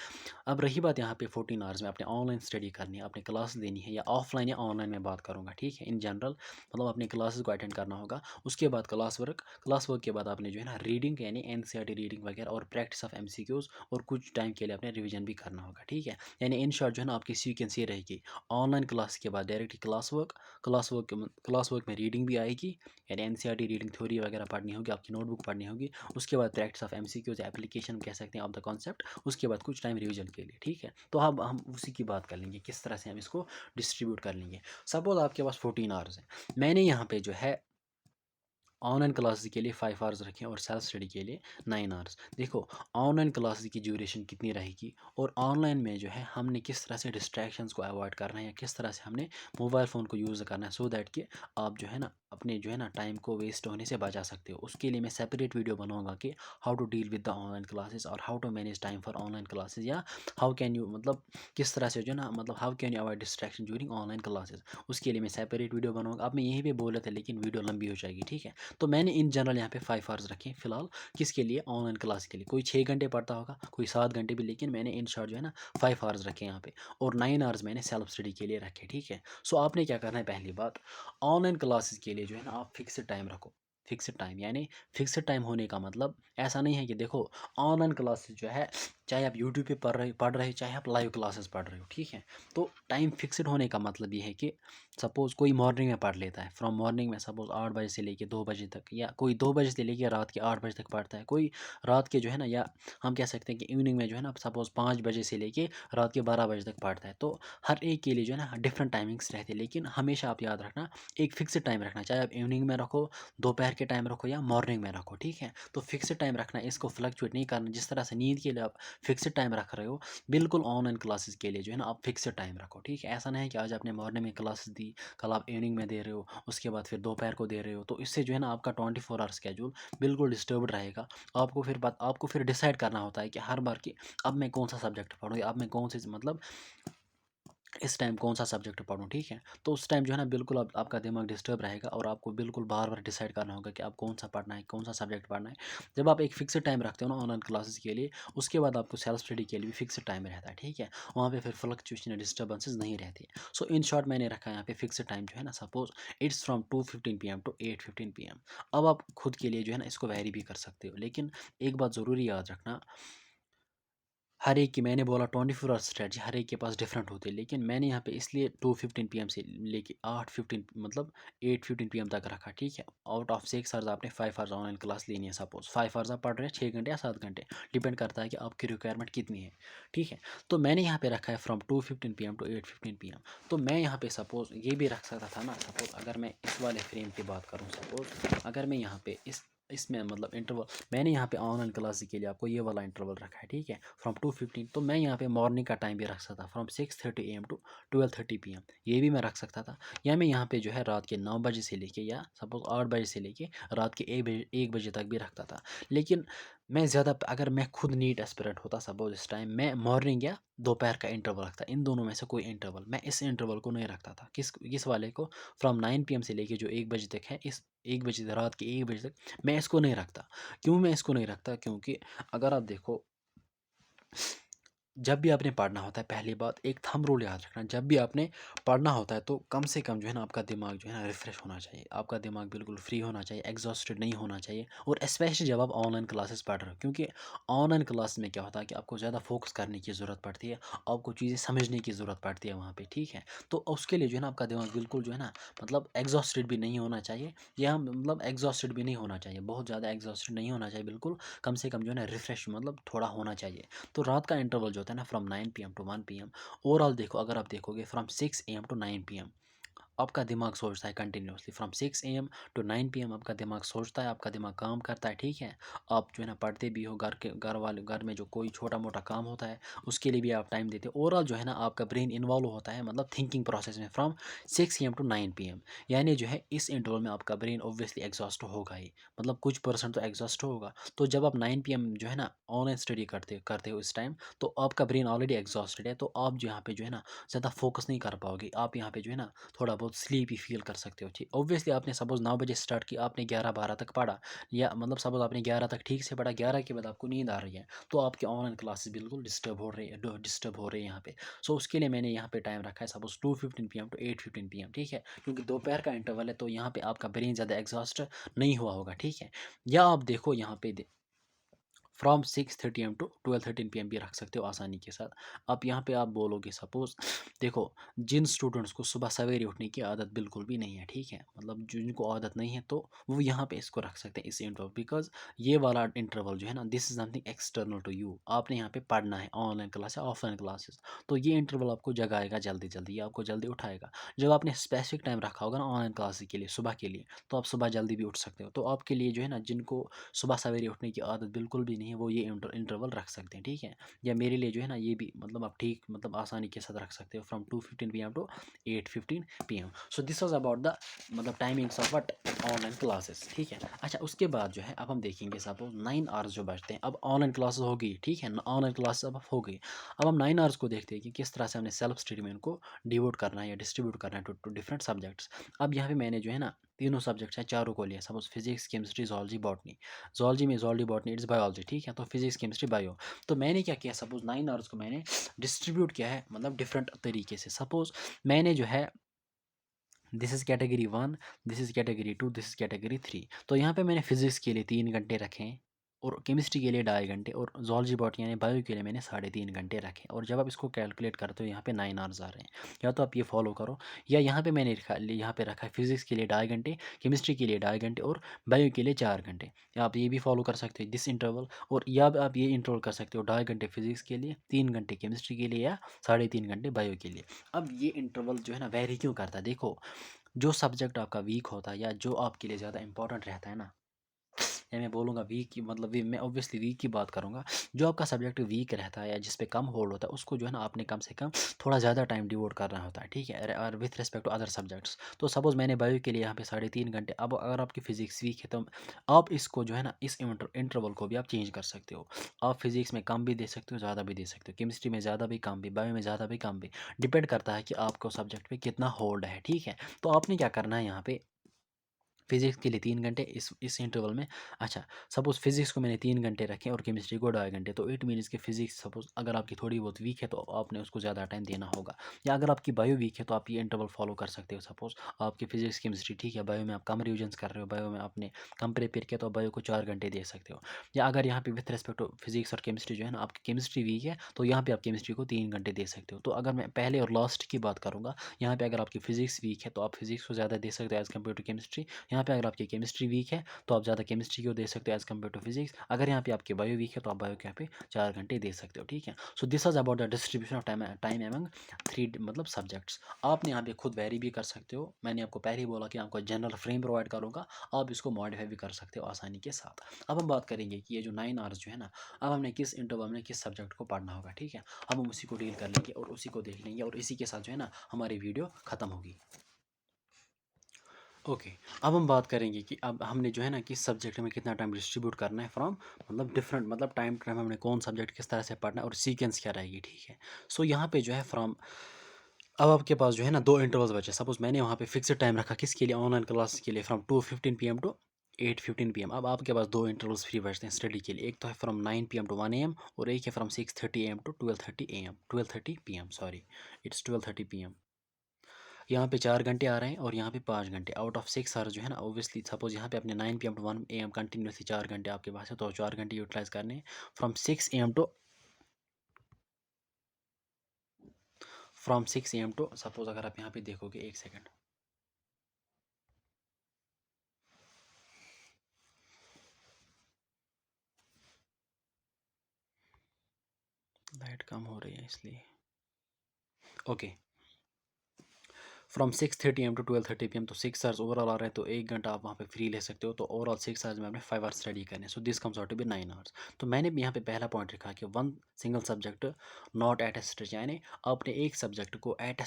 अब रही बात यहाँ पे 14 आवर्स में आपने ऑनलाइन स्टडी करनी है, आपने क्लास देनी है, या ऑफलाइन या ऑनलाइन में बात करूँगा, ठीक है, इन जनरल मतलब अपने क्लासेस को अटेंड करना होगा। उसके बाद क्लास वर्क के बाद आपने जो है ना रीडिंग यानी एनसीईआरटी रीडिंग वगैरह और प्रैक्टिस ऑफ एमसीक्यूज, और कुछ टाइम के लिए आपने रिवीजन भी करना होगा, ठीक है। यानी इन शॉर्ट जो है ना आपकी सीक्वेंस ये रहेगी, ऑनलाइन क्लास के बाद डायरेक्ट क्लास वर्क में रीडिंग भी आएगी, यानी एनसीईआरटी रीडिंग थ्योरी वगैरह पढ़नी होगी, आपकी नोटबुक पढ़नी होगी। उसके बाद प्रैक्टिस ऑफ एमसीक्यूज एप्लीकेशन कह सकते हैं ऑफ द कॉन्सेप्ट, उसके बाद कुछ टाइम रिवीजन के लिए, ठीक है। तो अब हम उसी की बात कर लेंगे किस तरह से हम इसको डिस्ट्रीब्यूट कर लेंगे। सपोज आपके पास 14 आवर्स है, मैंने यहाँ पे जो है ऑनलाइन क्लासेस के लिए 5 आवर्स रखें और सेल्फ स्टडी के लिए 9 आवर्स। देखो, ऑनलाइन क्लासेस की ड्यूरेशन कितनी रहेगी, और ऑनलाइन में जो है हमने किस तरह से डिस्ट्रैक्शंस को अवॉइड करना है, या किस तरह से हमने मोबाइल फ़ोन को यूज़ करना है, सो दैट कि आप जो है ना अपने जो है ना टाइम को वेस्ट होने से बचा सकते हो। उसके लिए मैं सेपरेट वीडियो बनाऊंगा कि how to deal with the online classes और how to manage time for online classes, या हाउ कैन यू मतलब किस तरह से जो है ना मतलब how can you avoid distraction during online classes. उसके लिए मैं सेपरेट वीडियो बनाऊंगा। अब मैं यहीं पे बोल रहा था लेकिन वीडियो लंबी हो जाएगी, ठीक है। तो मैंने इन जनरल यहाँ पे 5 आवर्स रखे हैं फिलहाल, किसके लिए, ऑनलाइन क्लास के लिए। कोई 6 घंटे पढ़ता होगा, कोई 7 घंटे भी, लेकिन मैंने इन शॉर्ट जो है ना 5 आवर्स रखे यहाँ पे, और 9 आवर्स मैंने सेल्फ स्टडी के लिए रखे, ठीक है। सो आपने क्या करना है, पहली बात, ऑनलाइन क्लासेस के लिए जो है ना आप फिक्स्ड टाइम रखो। फिक्स्ड टाइम यानी फिक्स्ड टाइम होने का मतलब ऐसा नहीं है कि देखो ऑनलाइन क्लासेस जो है, चाहे आप यूट्यूब पे पढ़ रहे हो, चाहे आप लाइव क्लासेस पढ़ रहे हो, ठीक है। तो टाइम फिक्स्ड होने का मतलब ये है कि सपोज़ कोई मॉर्निंग में पढ़ लेता है, फ्रॉम मॉर्निंग में सपोज़ 8 बजे से लेके 2 बजे तक, या कोई 2 बजे से लेके रात के 8 बजे तक पढ़ता है, कोई रात के जो है ना, या हम कह सकते हैं कि इवनिंग में जो है ना सपोज़ 5 बजे से लेके रात के 12 बजे तक पढ़ता है। तो हर एक के लिए जो है ना डिफरेंट टाइमिंग्स रहती है, लेकिन हमेशा आप याद रखना एक फिक्स्ड टाइम रखना, चाहे आप इवनिंग में रखो, दोपहर के टाइम रखो, या मॉर्निंग में रखो, ठीक है। तो फिक्स्ड टाइम रखना, इसको फ्लक्चुएट नहीं करना। जिस तरह से नींद के लिए आप फिक्स्ड टाइम रख रहे हो, बिल्कुल ऑनलाइन क्लासेस के लिए जो है ना आप फिक्स्ड टाइम रखो, ठीक है। ऐसा नहीं है कि आज आपने मॉर्निंग में क्लासेस दी, कल आप इवनिंग में दे रहे हो, उसके बाद फिर दोपहर को दे रहे हो, तो इससे जो है ना आपका 24 आवर स्केड्यूल बिल्कुल डिस्टर्ब्ड रहेगा। आपको फिर डिसाइड करना होता है कि हर बार कि अब मैं कौन सा सब्जेक्ट पढ़ूँ, या अब मैं कौन से मतलब इस टाइम कौन सा सब्जेक्ट पढूँ, ठीक है। तो उस टाइम जो है ना बिल्कुल आपका दिमाग डिस्टर्ब रहेगा, और आपको बिल्कुल बार-बार डिसाइड करना होगा कि आप कौन सा पढ़ना है, कौन सा सब्जेक्ट पढ़ना है। जब आप एक फिक्स्ड टाइम रखते हो ना ऑनलाइन क्लासेस के लिए, उसके बाद आपको सेल्फ स्टडी के लिए भी फिक्स्ड टाइम रहता है, ठीक है। वहाँ पे फिर फ्लक्चुएशन या डिस्टर्बेंसेस नहीं रहती है। सो इन शॉर्ट मैंने रखा है यहाँ पे फिक्स्ड टाइम जो है ना, suppose it's from 2:15 PM to 8:15 PM. अब आप खुद के लिए जो है ना इसको वैरी भी कर सकते हो, लेकिन एक बात ज़रूरी याद रखना, हर एक की, मैंने बोला 24 आवर स्ट्रेटजी हर एक के पास डिफरेंट होती है, लेकिन मैंने यहाँ पे इसलिए 2:15 पीएम से लेके 8:15 मतलब 8:15 पीएम तक रखा, ठीक है। आउट ऑफ 6 आवर्स आपने 5 आवर्स ऑनलाइन क्लास लेनी है, सपोज 5 आवर्स आप पढ़ रहे हैं, 6 घंटे या 7 घंटे, डिपेंड करता है कि आपकी रिक्वायरमेंट कितनी है, ठीक है। तो मैंने यहाँ पे रखा है फ्रॉम 2:15 पीएम टू 8:15 पीएम। तो मैं यहाँ पे सपोज ये भी रख सकता था ना, सपोज अगर मैं इस वाले फ्रेम की बात करूँ, सपोज अगर मैं यहाँ पे इसमें मतलब इंटरवल, मैंने यहाँ पे ऑनलाइन क्लास के लिए आपको ये वाला इंटरवल रखा है, ठीक है, फ्रॉम 2:15। तो मैं यहाँ पे मॉर्निंग का टाइम भी रख सकता था, फ्रॉम 6:30 AM टू 12:30 PM, ये भी मैं रख सकता था। या मैं यहाँ पे जो है रात के 9 बजे से लेके, या सपोज 8 बजे से लेके रात के 1 बजे तक भी रखता था। लेकिन मैं ज़्यादा, अगर मैं खुद नीट एस्पिरेंट होता सपोज इस टाइम, मैं मॉर्निंग या दोपहर का इंटरवल रखता, इन दोनों में से कोई इंटरवल, मैं इस इंटरवल को नहीं रखता था। किस वाले को, फ्रॉम 9 PM से लेके जो 1 बजे तक है, इस 1 बजे से रात के 1 बजे तक मैं इसको नहीं रखता। क्यों मैं इसको नहीं रखता, क्योंकि अगर आप देखो, जब भी आपने पढ़ना होता है, पहली बात एक थंब रूल याद रखना, जब भी आपने पढ़ना होता है तो कम से कम जो है ना आपका दिमाग जो है ना रिफ्रेश होना चाहिए, आपका दिमाग बिल्कुल फ्री होना चाहिए, एग्जॉस्टेड नहीं होना चाहिए। और स्पेशली जब आप ऑनलाइन क्लासेस पढ़ रहे हो, क्योंकि ऑनलाइन क्लास में क्या होता है कि आपको ज़्यादा फोकस करने की ज़रूरत पड़ती है, आपको चीज़ें समझने की ज़रूरत पड़ती है वहाँ पर, ठीक है। तो उसके लिए जो है ना आपका दिमाग बिल्कुल जो है ना मतलब एग्जॉस्टेड भी नहीं होना चाहिए, या मतलब एग्जॉस्टेड भी नहीं होना चाहिए, बहुत ज़्यादा एग्जॉस्टेड नहीं होना चाहिए, बिल्कुल कम से कम जो है ना रिफ्रेश मतलब थोड़ा होना चाहिए। तो रात का इंटरवल जो होता है ना, from 9 PM to 1 PM, overall देखो, अगर आप देखोगे फ्रॉम 6 AM टू 9 PM, आपका दिमाग सोचता है continuously, from 6 AM to 9 PM आपका दिमाग सोचता है, आपका दिमाग काम करता है, ठीक है। आप जो है ना पढ़ते भी हो, घर में जो कोई छोटा मोटा काम होता है उसके लिए भी आप टाइम देते हो। ओवरऑल जो है ना आपका ब्रेन इन्वॉल्व होता है मतलब थिंकिंग प्रोसेस में, फ्रॉम 6 AM टू 9 PM। यानी जो है इस इंटरवल में आपका ब्रेन ऑब्वियसली एग्जॉस्ट होगा ही, मतलब कुछ परसेंट तो एग्जॉस्ट होगा। तो जब आप 9 PM जो है ना ऑनलाइन स्टडी करते करते हो इस टाइम, तो आपका ब्रेन ऑलरेडी एग्जॉस्टेड है, तो आप जो यहाँ पे जो है ना ज़्यादा फोकस नहीं कर पाओगे, आप यहाँ पे जो है ना थोड़ा बहुत स्लीपी फील कर सकते हो, ठीक। ऑब्वियसली आपने सपोज़ 9 बजे स्टार्ट किया, आपने 11-12 तक पढ़ा, या मतलब सपोज़ आपने 11 तक ठीक से पढ़ा, 11 के बाद आपको नींद आ रही है, तो आपकी ऑनलाइन क्लासेस बिल्कुल डिस्टर्ब हो रही है यहाँ पे। सो उसके लिए मैंने यहाँ पे टाइम रखा है सपोज़ 2:15 PM टू 8:15 PM, ठीक है। क्योंकि दोपहर का इंटरवल है, तो यहाँ पे आपका ब्रेन ज़्यादा एग्जॉस्ट नहीं हुआ होगा, ठीक है। या आप देखो यहाँ पे फ्रॉम 6:30 AM टू 12:13 PM भी रख सकते हो आसानी के साथ। आप यहाँ पे आप बोलोगे सपोज़, देखो जिन स्टूडेंट्स को सुबह सवेरे उठने की आदत बिल्कुल भी नहीं है, ठीक है, मतलब जिनको आदत नहीं है, तो वो यहाँ पे इसको रख सकते हैं इस इंटरवल, बिकॉज़ ये वाला इंटरवल जो है ना, this is something external to you, आपने यहाँ पे पढ़ना है ऑनलाइन क्लास या ऑफलाइन क्लासेस, तो ये इंटरवल आपको जगाएगा जल्दी-जल्दी, ये आपको जल्दी उठाएगा। जब आपने स्पेसिफिक टाइम रखा होगा ना ऑनलाइन क्लासेस के लिए, सुबह के लिए, तो आप सुबह जल्दी भी उठ सकते हो। तो आपके लिए जो है ना, जिनको सुबह सवेरे उठने की आदत बिल्कुल भी नहीं है वो ये इंटरवल रख सकते हैं, ठीक है। या मेरे लिए जो है ना ये भी मतलब आप ठीक मतलब आसानी के साथ रख सकते हो from 2:15 PM to 8:15 PM। So this was about the मतलब timings of what online classes, ठीक है। अच्छा उसके बाद जो है अब हम देखेंगे सपोज 9 आवर्स जो बचते हैं, अब ऑनलाइन क्लासेस हो गई, ठीक है, ऑनलाइन क्लासेस अब हो गई। अब हम 9 आवर्स को देखते हैं कि किस तरह से हमने सेल्फ स्टडी में इनको डिवोट करना है या डिस्ट्रीब्यूट करना है टू डिफरेंट सब्जेक्ट्स। अब यहाँ पे मैंने जो है ना तीनों सब्जेक्ट्स हैं चारों को लिया, suppose physics chemistry zoology botany. Zoology में जोलॉजी बॉटनी इट्स बायोलॉजी, ठीक है, तो फिजिक्स केमिस्ट्री बायो। तो मैंने क्या किया, सपोज 9 आवर्स को मैंने डिस्ट्रीब्यूट किया है मतलब डिफरेंट तरीके से। सपोज मैंने जो है this is category 1, this is category 2, this is category 3। तो यहाँ पे मैंने फिजिक्स के लिए 3 घंटे रखे हैं और केमिस्ट्री के लिए 2.5 घंटे और जोलॉजी बॉटनी यानी बायो के लिए मैंने 3.5 घंटे रखे। और जब आप इसको कैलकुलेट करते हो यहाँ पे 9 आवर्स आ रहे हैं। या तो आप ये फॉलो करो या यहाँ पे मैंने यहाँ पे रखा है फिजिक्स के लिए 2.5 घंटे, केमिस्ट्री के लिए 2.5 घंटे और बायो के लिए 4 घंटे। या आप ये भी फॉलो कर सकते हो दिस इंटरवल, और या आप ये इंटरवल कर सकते हो 2.5 घंटे फिजिक्स के लिए, 3 घंटे केमिस्ट्री के लिए या 3.5 घंटे बायो के लिए। अब ये इंटरवल जो है ना वेरी क्यों करता है, देखो जो सब्जेक्ट आपका वीक होता है या जो आपके लिए ज़्यादा इंपॉर्टेंट रहता है ना, या मैं बोलूँगा वीक की मतलब मैं ऑब्वियसली वीक की बात करूँगा। जो आपका सब्जेक्ट वीक रहता है या जिस पे कम होल्ड होता है उसको जो है ना आपने कम से कम थोड़ा ज़्यादा टाइम डिवोट करना होता है, ठीक है, और with respect to other subjects. तो सपोज़ मैंने बायो के लिए यहाँ पे 3.5 घंटे। अब अगर आपकी फिजिक्स वीक है तो आप इसको जो है ना इस इंटरवल को भी आप चेंज कर सकते हो। आप फिजिक्स में कम भी दे सकते हो, ज़्यादा भी दे सकते हो, केमिस्ट्री में ज़्यादा भी कम भी, बायो में ज़्यादा भी कम भी। डिपेंड करता है कि आपको सब्जेक्ट पे कितना होल्ड है, ठीक है। तो आपने क्या करना है यहाँ पे फिजिक्स के लिए 3 घंटे इस इंटरवल में। अच्छा सपोज़ फिजिक्स को मैंने 3 घंटे रखे और केमिस्ट्री को 2.5 घंटे, तो इट मीन्स कि फिजिक्स सपोज़ अगर आपकी थोड़ी बहुत वीक है तो आपने उसको ज़्यादा टाइम देना होगा। या अगर आपकी बायो वीक है तो आप ये इंटरवल फॉलो कर सकते हो। सपोज़ आपकी फिजिक्स केमिस्ट्री ठीक है, बायो में आप कम रिविजन्स कर रहे हो, बायो में आपने कम प्रिपेयर किया तो बायो को 4 घंटे दे सकते हो। या अगर यहाँ पे विथ रिस्पेक्ट टू फिजिक्स और केमिस्ट्री जो है ना आपकी केमिस्ट्री वीक है तो यहाँ पे आप केमिस्ट्री को 3 घंटे दे सकते हो। तो अगर मैं पहले और लास्ट की बात करूँगा, यहाँ पे अगर आपकी फिजिक्स वीक है तो आप फिजिक्स को ज़्यादा दे सकते हो एज़ कम्पेयर टू केमिस्ट्री। यहाँ पे अगर आपकी केमिस्ट्री वीक है तो आप ज़्यादा केमिस्ट्री को दे सकते हो एज़ कम्पेयर टू फिजिक्स। अगर यहाँ पे आपकी बायो वीक है तो आप बायो के यहाँ पे 4 घंटे दे सकते हो, ठीक है। So this was about the distribution of time among 3 मतलब सब्जेक्ट्स। आपने यहाँ पे खुद वेरी भी कर सकते हो। मैंने आपको पहले ही बोला कि आपको जनरल फ्रेम प्रोवाइड करूँगा, आप इसको मॉडिफाई भी कर सकते हो आसानी के साथ। अब हम बात करेंगे कि ये जो 9 आवर्स जो है ना, अब हमने किस इंटरवल में किस सब्जेक्ट को पढ़ना होगा, ठीक है। अब हम उसी को डील कर लेंगे और उसी को देख लेंगे और इसी के साथ जो है ना हमारी वीडियो ख़त्म होगी। ओके, अब हम बात करेंगे कि अब हमने जो है ना किस सब्जेक्ट में कितना टाइम डिस्ट्रीब्यूट करना है फ्रॉम मतलब डिफरेंट मतलब टाइम टाइम हमने कौन सब्जेक्ट किस तरह से पढ़ना है और सीक्वेंस क्या रहेगी, ठीक है। सो यहाँ पे जो है फ्रॉम अब आपके पास जो है ना 2 इंटरवल्स बचे। सपोज़ मैंने वहाँ पे फिक्स्ड टाइम रखा किसके लिए, ऑनलाइन क्लास के लिए फ्रॉम 2:15 PM टू 8:15 PM। अब आपके पास 2 इंटरवल्स फ्री बचते हैं स्टडी के लिए। एक तो है फ्रॉम 9 PM टू 1 AM और एक है from 6:30 AM to 12:30 AM 12:30 PM sorry, it's 12:30 PM। यहाँ पे 4 घंटे आ रहे हैं और यहाँ पे 5 घंटे आउट ऑफ 6 आवर्स जो है ना ऑब्वियसली सपोज़ यहाँ पे अपने 9 PM टू 1 AM कंटिन्यूसली 4 घंटे आपके पास है तो 4 घंटे यूटिलाइज़ करने हैं। फ्रॉम 6 AM टू सपोज़ अगर आप यहाँ पे देखोगे, एक सेकंड, लाइट कम हो रही है इसलिए। Okay, from 6:30 AM to 12:30 PM, तो 6 आवर्स ओवरऑल आ रहे हैं तो 1 घंटा आप वहाँ पे फ्री ले सकते हो। तो ओवरऑल 6 आवर्स में आपने 5 आवर्स स्टडी करने, so this comes out to be 9 hours. तो मैंने भी यहाँ पे पहला पॉइंट रखा कि one single subject not at a stretch, यानी आपने एक सब्जेक्ट को एट ए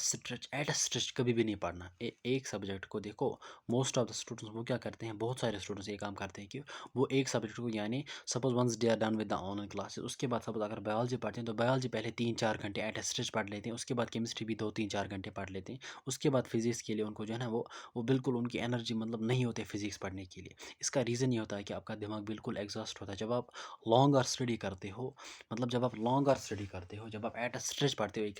स्ट्रेच कभी भी नहीं पढ़ना। एक सब्जेक्ट को देखो, मोस्ट ऑफ द स्टूडेंट्स वो क्या करते हैं, बहुत सारे स्टूडेंट्स ये काम करते हैं कि वो एक सब्जेक्ट को यानी suppose once they are done with the online classes, उसके बाद सपोज अगर बायोलॉजी पढ़ते हैं तो बायोलॉजी पहले 3-4 घंटे एट ए स्ट्रेच पढ़ लेते हैं, उसके बाद केमिस्ट्री भी 2-3-4 घंटे पढ़ लेते हैं, उसके बाद फिजिक्स के लिए उनको जो है ना वो बिल्कुल उनकी एनर्जी मतलब नहीं होती फिजिक्स पढ़ने के लिए। इसका रीज़न ये होता है कि आपका दिमाग बिल्कुल एग्जॉस्ट होता है जब आप लॉन्ग आवर स्टडी करते हो। मतलब जब आप लॉन्ग आवर स्टडी करते हो, जब आप एट अ स्ट्रेच पढ़ते हो एक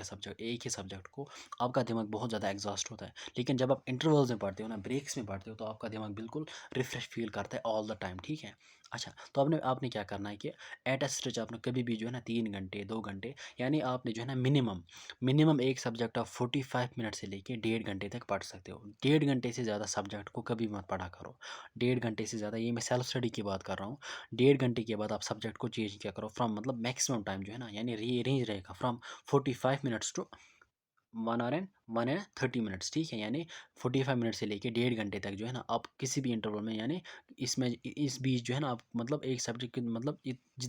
ही सब्जेक्ट को, आपका दिमाग बहुत ज़्यादा एग्जॉस्ट होता है। लेकिन जब आप इंटरवल्स में पढ़ते हो ना, ब्रेक्स में पढ़ते हो, तो आपका दिमाग बिल्कुल रिफ्रेश फील करता है ऑल द टाइम, ठीक है। अच्छा, तो आपने आपने क्या करना है कि एट अ स्ट्रेच आपने कभी भी जो है ना 3 घंटे 2 घंटे, यानी आपने जो है ना मिनिमम मिनिमम एक सब्जेक्ट आप 45 मिनट से लेके 1.5 घंटे तक पढ़ सकते हो। 1.5 घंटे से ज़्यादा सब्जेक्ट को कभी मत पढ़ा करो। 1.5 घंटे से ज़्यादा, ये मैं सेल्फ स्टडी की बात कर रहा हूँ। 1.5 घंटे के बाद आप सब्जेक्ट को चेंज किया करो फ्रॉम मतलब मैक्सिमम टाइम जो है ना, यानी ये रेंज रहेगा from 45 minutes to 1 hour and 1 and 30 minutes, ठीक है? यानी 45 मिनट से लेके 1.5 घंटे तक जो है ना, आप किसी भी इंटरवल में, यानी इसमें इस बीच जो है ना, आप मतलब एक सब्जेक्ट के मतलब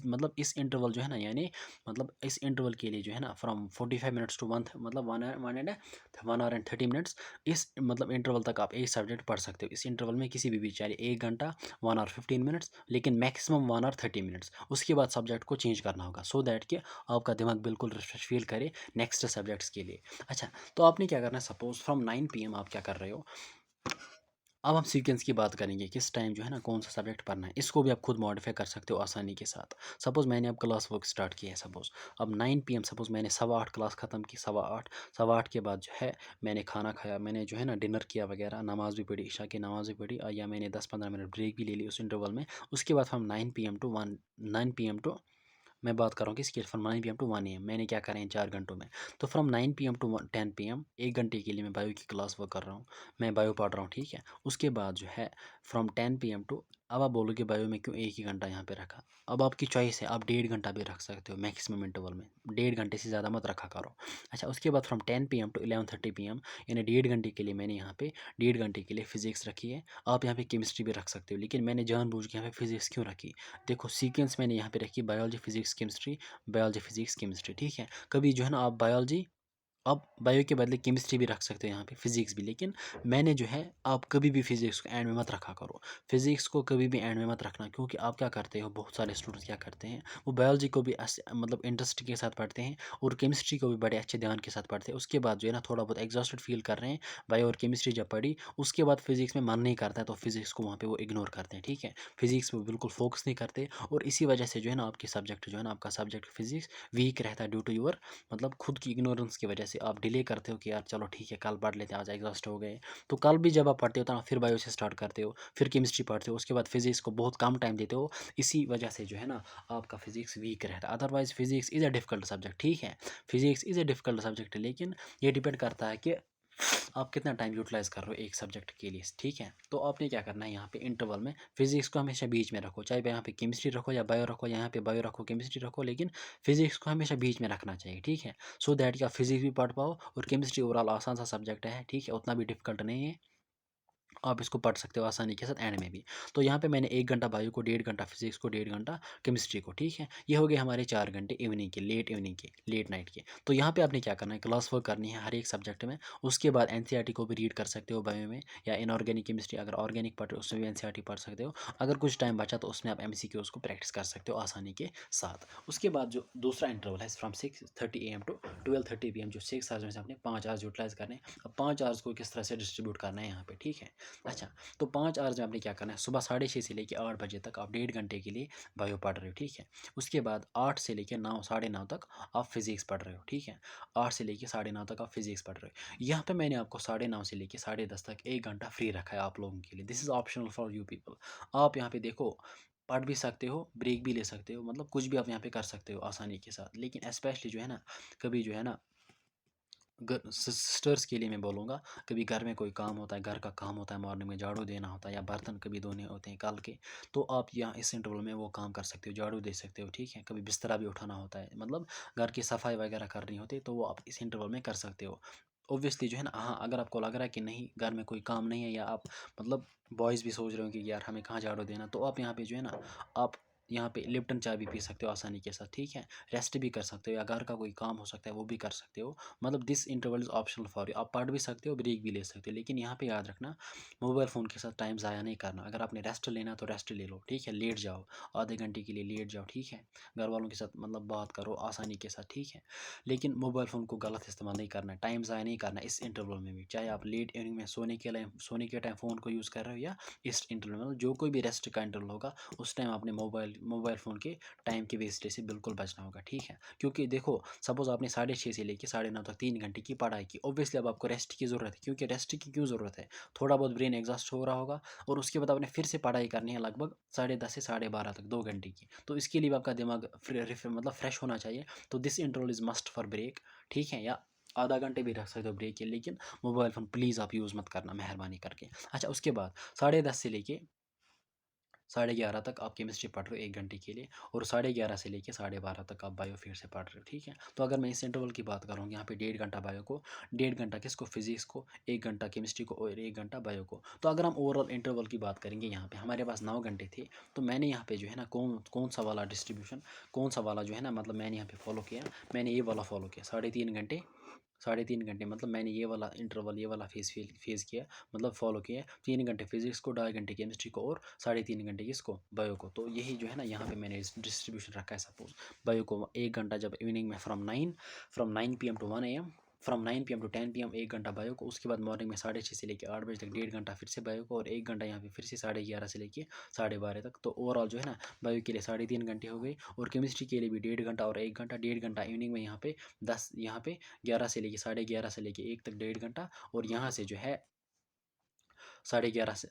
मतलब इस इंटरवल जो है ना, यानी मतलब इस इंटरवल के लिए जो है ना, फ्रॉम 45 मिनट्स टू 1 मतलब 1 आवर एंड 30 मिनट्स, इस मतलब इंटरवल तक आप एक सब्जेक्ट पढ़ सकते हो। इस इंटरवल में किसी भी बीच, यानी 1 घंटा, 1 आवर 15 मिनट्स, लेकिन मैक्सिमम 1 आवर 30 मिनट्स। उसके बाद सब्जेक्ट को चेंज करना होगा, सो दैट कि आपका दिमाग बिल्कुल रिफ्रेश फील करे नेक्स्ट सब्जेक्ट्स के लिए। अच्छा, तो आपने क्या करना है, सपोज फ्रॉम 9 PM आप क्या कर रहे हो। अब हम सीक्वेंस की बात करेंगे, किस टाइम जो है ना कौन सा सब्जेक्ट पढ़ना है, इसको भी आप खुद मॉडिफाई कर सकते हो आसानी के साथ। सपोज मैंने अब क्लास वर्क स्टार्ट किया है, सपोज अब 9 PM, सपोज मैंने 8:15 क्लास ख़त्म की, 8:15, 8:15 के बाद जो है मैंने खाना खाया, मैंने जो है ना डिनर किया वगैरह, नमाज़ भी पढ़ी, इशा की नमाज़ भी पढ़ी, या मैंने 10-15 मिनट ब्रेक भी ले ली उस इंटरवल में। उसके बाद हम 9 PM टू 1 9 PM टू, मैं बात कर रहा हूँ किसकी, फ्रॉम 9 PM टू 1 AM मैंने क्या करें इन 4 घंटों में। तो फ्रॉम 9 PM टू 10 PM 1 घंटे के लिए मैं बायो की क्लास वर्क कर रहा हूँ, मैं बायो पढ़ रहा हूँ, ठीक है। उसके बाद जो है फ्रॉम 10 PM टू, अब आप बोलोगे बायो में क्यों 1 ही घंटा यहाँ पे रखा। अब आपकी चॉइस है, आप 1.5 घंटा भी रख सकते हो मैक्सिमम इंटरवल में, 1.5 घंटे से ज़्यादा मत रखा करो। अच्छा, उसके बाद फ्रॉम 10 PM टू 11:30 PM, यानी 1.5 घंटे के लिए मैंने यहाँ पे 1.5 घंटे के लिए फिजिक्स रखी है। आप यहाँ पे केमिस्ट्री भी रख सकते हो, लेकिन मैंने जानबूझ के यहाँ पे फिजिक्स क्यों रखी, देखो सीक्वेंस मैंने यहाँ पे रखी biology physics chemistry, biology physics chemistry, ठीक है। कभी जो है ना आप बायोलॉजी, आप बायो के बदले केमिस्ट्री भी रख सकते हो यहाँ पे, फिजिक्स भी, लेकिन मैंने जो है, आप कभी भी फिजिक्स को एंड में मत रखा करो। फिजिक्स को कभी भी एंड में मत रखना, क्योंकि आप क्या करते हो, बहुत सारे स्टूडेंट्स क्या करते हैं, वो बायोलॉजी को भी मतलब इंटरेस्ट के साथ पढ़ते हैं, और केमिस्ट्री को भी बड़े अच्छे ध्यान के साथ पढ़ते हैं। उसके बाद जो है ना थोड़ा बहुत एग्जॉस्टेड फील कर रहे हैं, बायो और केमिस्ट्री जब पढ़ी, उसके बाद फिजिक्स में मन नहीं करता है, तो फिजिक्स को वहाँ पे वो इग्नोर करते हैं, ठीक है। फिजिक्स में बिल्कुल फोकस नहीं करते, और इसी वजह से जो है ना आपकी सब्जेक्ट जो है ना, आपका सब्जेक्ट फिजिक्स वीक रहता है ड्यू टू योर मतलब खुद की इग्नोरेंस की वजह से। आप डिले करते हो कि यार चलो ठीक है कल पढ़ लेते हैं, आज एग्जॉस्ट हो गए। तो कल भी जब आप पढ़ते हो तो फिर बायो से स्टार्ट करते हो, फिर केमिस्ट्री पढ़ते हो, उसके बाद फिजिक्स को बहुत कम टाइम देते हो। इसी वजह से जो है ना आपका फिजिक्स वीक रहता है। Otherwise physics is a difficult subject, ठीक है। Physics is a difficult subject, लेकिन ये डिपेंड करता है कि आप कितना टाइम यूटिलाइज़ कर रहे हो एक सब्जेक्ट के लिए, ठीक है। तो आपने क्या करना है, यहाँ पे इंटरवल में फिजिक्स को हमेशा बीच में रखो, चाहे यहाँ पे केमिस्ट्री रखो या बायो रखो, यहाँ पे बायो रखो केमिस्ट्री रखो, लेकिन फिजिक्स को हमेशा बीच में रखना चाहिए, ठीक है। सो दैट कि आप फिजिक्स भी पढ़ पाओ, और केमिस्ट्री ओवरऑल आसान सा सब्जेक्ट है, ठीक है, उतना भी डिफिकल्ट नहीं है, आप इसको पढ़ सकते हो आसानी के साथ एंड में भी। तो यहाँ पे मैंने 1 घंटा बायो को, 1.5 घंटा फिजिक्स को, 1.5 घंटा केमिस्ट्री को, ठीक है। ये हो गए हमारे 4 घंटे इवनिंग के, लेट इवनिंग के, लेट नाइट के। तो यहाँ पे आपने क्या करना है, क्लास वर्क करनी है हर एक सब्जेक्ट में। उसके बाद एनसीईआरटी को भी रीड कर सकते हो बायो में, या इनऑर्गेनिक केमिस्ट्री अगर ऑर्गेनिक पढ़ रहे हो उसमें भी एनसीईआरटी पढ़ सकते हो। अगर कुछ टाइम बचा तो उसमें आप एमसीक्यूज को प्रैक्टिस कर सकते हो आसानी के साथ। उसके बाद जो दूसरा इंटरवल है फ्रॉम 6:30 AM टू 12:30 PM, जो 6 आवर्स में से आपने 5 आवर्स यूटिलाइज करने हैं। अब 5 आवर्स को किस तरह से डिस्ट्रीब्यूट करना है यहाँ पे, ठीक है। अच्छा, तो 5 आवर्स में आपने क्या करना है, सुबह 6:30 से लेकर 8 बजे तक आप 1.5 घंटे के लिए बायो पढ़ रहे हो, ठीक है। उसके बाद 8 से लेकर 9 9:30 तक आप फिजिक्स पढ़ रहे हो, ठीक है। 8 से लेकर 9:30 तक आप फिजिक्स पढ़ रहे हो। यहाँ पे मैंने आपको 9:30 से लेकर 10:30 तक 1 घंटा फ्री रखा है आप लोगों के लिए। This is optional for you people. आप यहाँ पे देखो, पढ़ भी सकते हो, ब्रेक भी ले सकते हो, मतलब कुछ भी आप यहाँ पे कर सकते हो आसानी के साथ। लेकिन स्पेशली जो है ना, कभी जो है ना सिस्टर्स के लिए मैं बोलूँगा, कभी घर में कोई काम होता है, घर का काम होता है, मॉर्निंग में झाड़ू देना होता है, या बर्तन कभी धोने होते हैं कल के, तो आप यहाँ इस इंटरवल में वो काम कर सकते हो, झाड़ू दे सकते हो, ठीक है। कभी बिस्तरा भी उठाना होता है, मतलब घर की सफाई वगैरह करनी होती है, तो वो आप इस इंटरवल में कर सकते हो। ऑब्वियसली जो है ना, हाँ, अगर आपको लग रहा है कि नहीं घर में कोई काम नहीं है, या आप मतलब बॉयज़ भी सोच रहे हो कि यार हमें कहाँ झाड़ू देना, तो आप यहाँ पे जो है ना, आप यहाँ पे लिप्टन चाय भी पी सकते हो आसानी के साथ, ठीक है। रेस्ट भी कर सकते हो, या घर का कोई काम हो सकता है वो भी कर सकते हो। मतलब this interval is optional for you, आप पढ़ भी सकते हो, ब्रेक भी ले सकते हो, लेकिन यहाँ पे याद रखना, मोबाइल फ़ोन के साथ टाइम ज़ाया नहीं करना। अगर आपने रेस्ट लेना तो रेस्ट ले लो, ठीक है, लेट जाओ, आधे घंटे के लिए लेट जाओ, ठीक है। घर वालों के साथ मतलब बात करो आसानी के साथ, ठीक है। लेकिन मोबाइल फ़ोन को गलत इस्तेमाल नहीं करना है, टाइम ज़ाया नहीं करना इस इंटरवल में भी, चाहे आप लेट इवनिंग में सोने के टाइम फ़ोन को यूज़ कर रहे हो, या इस इंटरवल में जो कोई भी रेस्ट का इंटरवल होगा, उस टाइम आपने मोबाइल फ़ोन के टाइम के वेस्टेज से बिल्कुल बचना होगा, ठीक है। क्योंकि देखो, सपोज़ आपने 6:30 से लेके 9:30 तक 3 घंटे की पढ़ाई की, ऑब्वियसली अब आपको रेस्ट की ज़रूरत है, क्योंकि रेस्ट की क्यों ज़रूरत है, थोड़ा बहुत ब्रेन एग्जॉस्ट हो रहा होगा, और उसके बाद आपने फिर से पढ़ाई करनी है लगभग 10:30 से 12:30 तक 2 घंटे की। तो इसके लिए भी आपका दिमाग मतलब फ्रेश होना चाहिए। तो this interval is must for break, ठीक है, या आधा घंटे भी रख सकते हो ब्रेक के, लेकिन मोबाइल फ़ोन प्लीज़ आप यूज़ मत करना मेहरबानी करके। अच्छा, उसके बाद 10:30 से लेके 11:30 तक आप केमिस्ट्री पढ़ रहे हो 1 घंटे के लिए, और 11:30 से लेके 12:30 तक आप बायो फिर से पढ़ रहे हो, ठीक है। तो अगर मैं इस इंटरवल की बात करूँ, यहाँ पे 1.5 घंटा बायो को, 1.5 घंटा किसको, फिजिक्स को, 1 घंटा केमिस्ट्री को और 1 घंटा बायो को। तो अगर हम ओवरऑल इंटरवल की बात करेंगे, यहाँ पे हमारे पास 9 घंटे थे। तो मैंने यहाँ पे जो है ना कौन कौन सा वाला डिस्ट्रीब्यूशन, कौन सा वाला जो है ना, मतलब मैंने यहाँ पे फॉलो किया, मैंने ये वाला फॉलो किया, 3.5 घंटे, 3.5 घंटे, मतलब मैंने ये वाला इंटरवल, ये वाला फेज़ किया, मतलब फॉलो किया। 3 घंटे फिजिक्स को, 2.5 घंटे केमिस्ट्री को और 3.5 घंटे किसको, बायो को। तो यही जो है ना यहाँ पे मैंने डिस्ट्रीब्यूशन रखा है। सपोज बायो को 1 घंटा जब इवनिंग में from 9 PM to 1 AM, from 9 PM to 10 PM 1 घंटा बायो को, उसके बाद मॉर्निंग में 6:30 से लेकर 8 बजे तक 1.5 घंटा फिर से बायो को, और 1 घंटा यहाँ पे फिर से 11:30 से लेकर 12:30 तक। तो ओवरऑल जो है ना बायो के लिए 3.5 घंटे हो गए, और केमिस्ट्री के लिए भी 1.5 घंटा और 1 घंटा, 1.5 घंटा इवनिंग में यहाँ पे 11 से लेके 11:30 से लेके 1 तक 1.5 घंटा, और यहाँ से जो है 11:30 से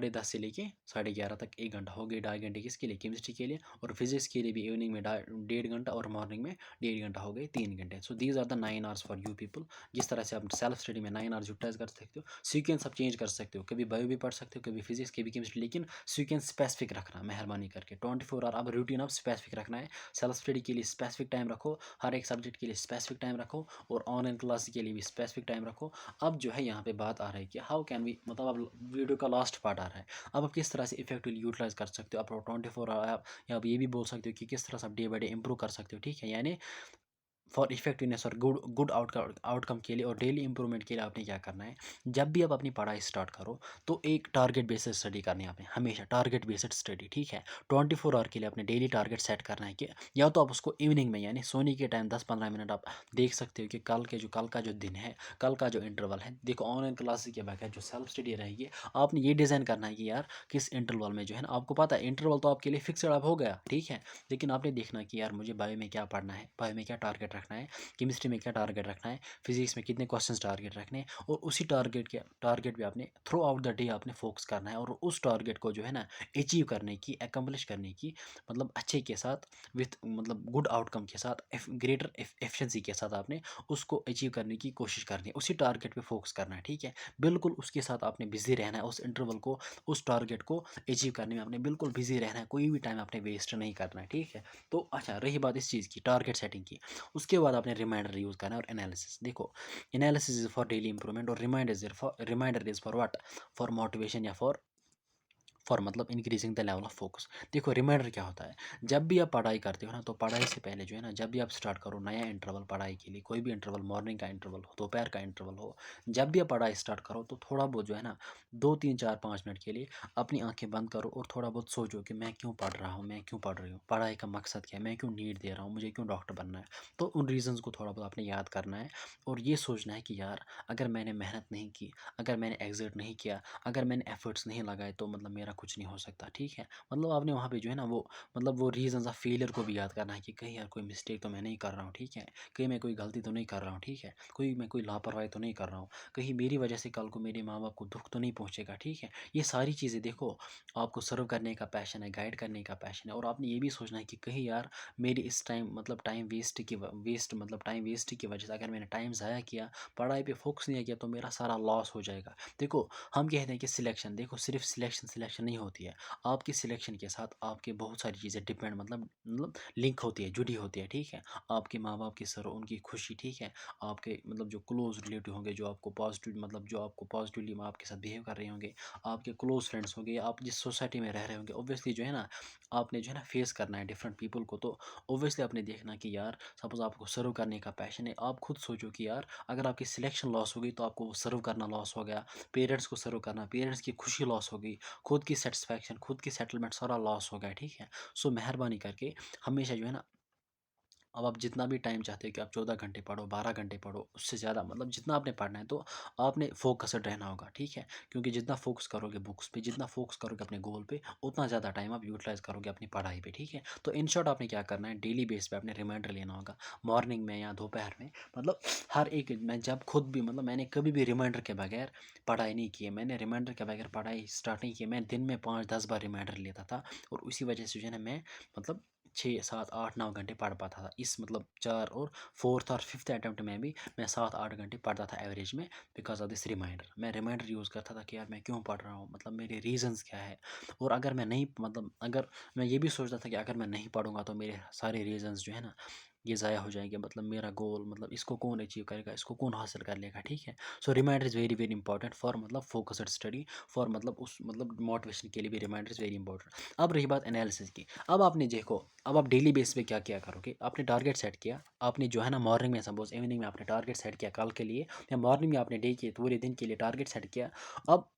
10 से लेके 11:30 तक 1 घंटा हो गई। 2.5 घंटे किसके लिए, केमिस्ट्री के लिए, और फिजिक्स के लिए भी इवनिंग में 1.5 घंटा और मॉर्निंग में 1.5 घंटा हो गए, 3 घंटे। So these are the 9 hours for you people. जिस तरह से आप सेल्फ स्टडी में 9 आवर्स यूटिलाइज कर सकते हो, सीक्वेंस आप चेंज कर सकते हो, कभी बायो भी पढ़ सकते हो, कभी फिजिक्स, कभी केमिस्ट्री, लेकिन सीक्वेंस स्पेसिफिक रखना मेहरबानी करके। 24 आवर अब रूटीन अब स्पेसिफिक रखना है। सेल्फ स्टडी के लिए स्पेसिफिक टाइम रखो, हर एक सब्जेक्ट के लिए स्पेसिफिक टाइम रखो, और ऑनलाइन क्लास के लिए भी स्पेसिफिक टाइम रखो। अब जो है यहाँ पे बात आ रही है कि हाउ कैन वी, मतलब अब वीडियो का लास्ट पार्ट आ रहा है, अब आप किस तरह से इफेक्टिवली यूटिलाइज कर सकते हो आप 24 आवर, या आप ये भी बोल सकते हो कि किस तरह से आप डे बाई डे इंप्रूव कर सकते हो, ठीक है। यानी फॉर इफेक्टिवनेस और गुड आउटकम के लिए और डेली इंप्रूवमेंट के लिए आपने क्या करना है, जब भी आप अपनी पढ़ाई स्टार्ट करो तो एक टारगेट बेस्ड स्टडी करनी है आपने, हमेशा टारगेट बेस्ड स्टडी, ठीक है। 24 आवर के लिए अपने डेली टारगेट सेट करना है कि या तो आप उसको इवनिंग में, यानी सोने के टाइम 10-15 मिनट आप देख सकते हो कि कल का जो दिन है, कल का जो इंटरवल है, देखो ऑनलाइन क्लासेस के बगैर जो सेल्फ स्टडी रहेगी, आपने ये डिज़ाइन करना है कि यार किस इंटरवल में जो है ना, आपको पता है इंटरवल तो आपके लिए फिक्सड अब हो गया, ठीक है, लेकिन आपने देखना कि यार मुझे बायो में क्या पढ़ना है, बायो में क्या टारगेट रखना है, केमिस्ट्री में क्या टारगेट रखना है, फिजिक्स में कितने क्वेश्चंस टारगेट रखने हैं, और उसी टारगेट पे आपने थ्रू आउट द डे आपने फोकस करना है, और उस टारगेट को जो है ना अचीव करने की, एकम्प्लिश करने की, मतलब अच्छे के साथ, विथ मतलब गुड आउटकम के साथ, ग्रेटर एफिशिएंसी के साथ आपने उसको अचीव करने की कोशिश करनी है, उसी टारगेट पे फोकस करना है, ठीक है। बिल्कुल उसके साथ आपने बिजी रहना है, उस इंटरवल को, उस टारगेट को अचीव करने में आपने बिल्कुल बिजी रहना है, कोई भी टाइम आपने वेस्ट नहीं करना है, ठीक है। तो अच्छा, रही बात इस चीज़ की, टारगेट सेटिंग की, उसके बाद आपने रिमाइंडर यूज़ करना है और एनालिसिस। देखो, analysis is for daily improvement, और reminder is for what, for motivation, या फॉर मतलब increasing the level of focus. देखो, रिमाइंडर क्या होता है, जब भी आप पढ़ाई करते हो ना, तो पढ़ाई से पहले जो है ना, जब भी आप स्टार्ट करो नया इंटरवल पढ़ाई के लिए, कोई भी इंटरवल, मॉर्निंग का इंटरवल हो, दोपहर का इंटरवल हो, जब भी आप पढ़ाई स्टार्ट करो तो थोड़ा बहुत जो है ना, 2 3 4 5 मिनट के लिए अपनी आंखें बंद करो और थोड़ा बहुत सोचो कि मैं क्यों पढ़ रहा हूँ, मैं क्यों पढ़ रही हूँ, पढ़ाई का मकसद क्या है, मैं क्यों नीट दे रहा हूँ, मुझे क्यों डॉक्टर बनना है। तो उन रीज़न्स को थोड़ा बहुत आपने याद करना है, और ये सोचना है कि यार अगर मैंने मेहनत नहीं की, अगर मैंने एग्जर्ट नहीं किया, अगर मैंने एफर्ट्स नहीं लगाए, तो मतलब मेरा कुछ नहीं हो सकता, ठीक है। मतलब आपने वहाँ पे जो है ना वो, मतलब वो रीज़न्स ऑफ फेलियर को भी याद करना है कि कहीं यार कोई मिस्टेक तो मैं नहीं कर रहा हूँ, ठीक है, कहीं मैं कोई गलती तो नहीं कर रहा हूँ, ठीक है, मैं कोई लापरवाही तो नहीं कर रहा हूँ, कहीं मेरी वजह से कल को मेरे माँ बाप को दुख तो नहीं पहुँचेगा, ठीक है। ये सारी चीज़ें देखो, आपको सर्व करने का पैशन है, गाइड करने का पैशन है, और आपने ये भी सोचना है कि कहीं यार मेरी इस टाइम, मतलब टाइम वेस्ट की वजह से, अगर मैंने टाइम ज़ाया किया, पढ़ाई पे फोकस नहीं किया, तो मेरा सारा लॉस हो जाएगा। देखो, हम कहते हैं कि सिलेक्शन, देखो सिर्फ सिलेक्शन नहीं होती है, आपकी सिलेक्शन के साथ आपके बहुत सारी चीज़ें डिपेंड, मतलब लिंक होती है, जुड़ी होती है, ठीक है। आपके माँ बाप की सर, उनकी खुशी, ठीक है, आपके मतलब जो क्लोज रिलेटिव होंगे, जो आपको पॉजिटिव, मतलब जो आपको पॉजिटिवली आपके साथ बिहेव कर रहे होंगे, आपके क्लोज फ्रेंड्स होंगे, आप जिस सोसाइटी में रह रहे होंगे, ऑब्वियसली जो है ना, आपने जो है ना फेस करना है डिफरेंट पीपल को। तो ऑब्वियसली आपने देखना कि यार सपोज आपको सर्व करने का पैशन है, आप खुद सोचो कि यार अगर आपकी सिलेक्शन लॉस हो गई, तो आपको सर्व करना लॉस हो गया, पेरेंट्स को सर्व करना, पेरेंट्स की खुशी लॉस हो गई, खुद की सेटिस्फैक्शन, खुद की सेटलमेंट सारा लॉस हो गया, ठीक है। सो मेहरबानी करके हमेशा जो है ना, अब आप जितना भी टाइम चाहते हो कि आप 14 घंटे पढ़ो, 12 घंटे पढ़ो, उससे ज़्यादा, मतलब जितना आपने पढ़ना है, तो आपने फोकस्ड रहना होगा, ठीक है। क्योंकि जितना फोकस करोगे बुक्स पे, जितना फोकस करोगे अपने गोल पे, उतना ज़्यादा टाइम आप यूटिलाइज करोगे अपनी पढ़ाई पे, ठीक है। तो इन शॉर्ट आपने क्या करना है, डेली बेस पे आपने रिमाइंडर लेना होगा, मॉर्निंग में या दोपहर में, मतलब हर एक, मैं जब खुद भी, मतलब मैंने कभी भी रिमाइंडर के बगैर पढ़ाई नहीं की है, मैंने रिमाइंडर के बगैर पढ़ाई स्टार्ट नहीं की है, मैं दिन में 5-10 बार रिमाइंडर लेता था, और उसी वजह से जो है ना मैं, मतलब 6 7 8 9 घंटे पढ़ पाता था। इस मतलब 4 और 4th और 5th अटेम्प्ट में भी मैं 7 8 घंटे पढ़ता था एवरेज में, बिकॉज़ ऑफ दिस रिमाइंडर। मैं रिमाइंडर यूज़ करता था कि यार मैं क्यों पढ़ रहा हूँ, मतलब मेरे रीज़न्स क्या है। और अगर मैं नहीं मतलब अगर मैं ये भी सोचता था कि अगर मैं नहीं पढ़ूँगा तो मेरे सारे रीज़न्स जो है ना ये ज़ाया हो जाएँगे, मतलब मेरा गोल मतलब इसको कौन अचीव करेगा, इसको कौन हासिल कर लेगा, ठीक है। So reminder is very very important for मतलब फोकस्ड स्टडी, फॉर मतलब उस मतलब मोटिवेशन के लिए भी रिमाइंडर इज़ वेरी इंपॉर्टेंट। अब रही बात एनालिसिस की। अब आपने देखो, अब आप डेली बेस पे क्या किया करोगे, आपने टारगेट सेट किया, आपने जो है ना मॉर्निंग में सपोज इवनिंग में आपने टारगेट सेट किया कल के लिए, या मॉर्निंग में आपने डे के पूरे दिन के लिए टारगेट सेट किया। अब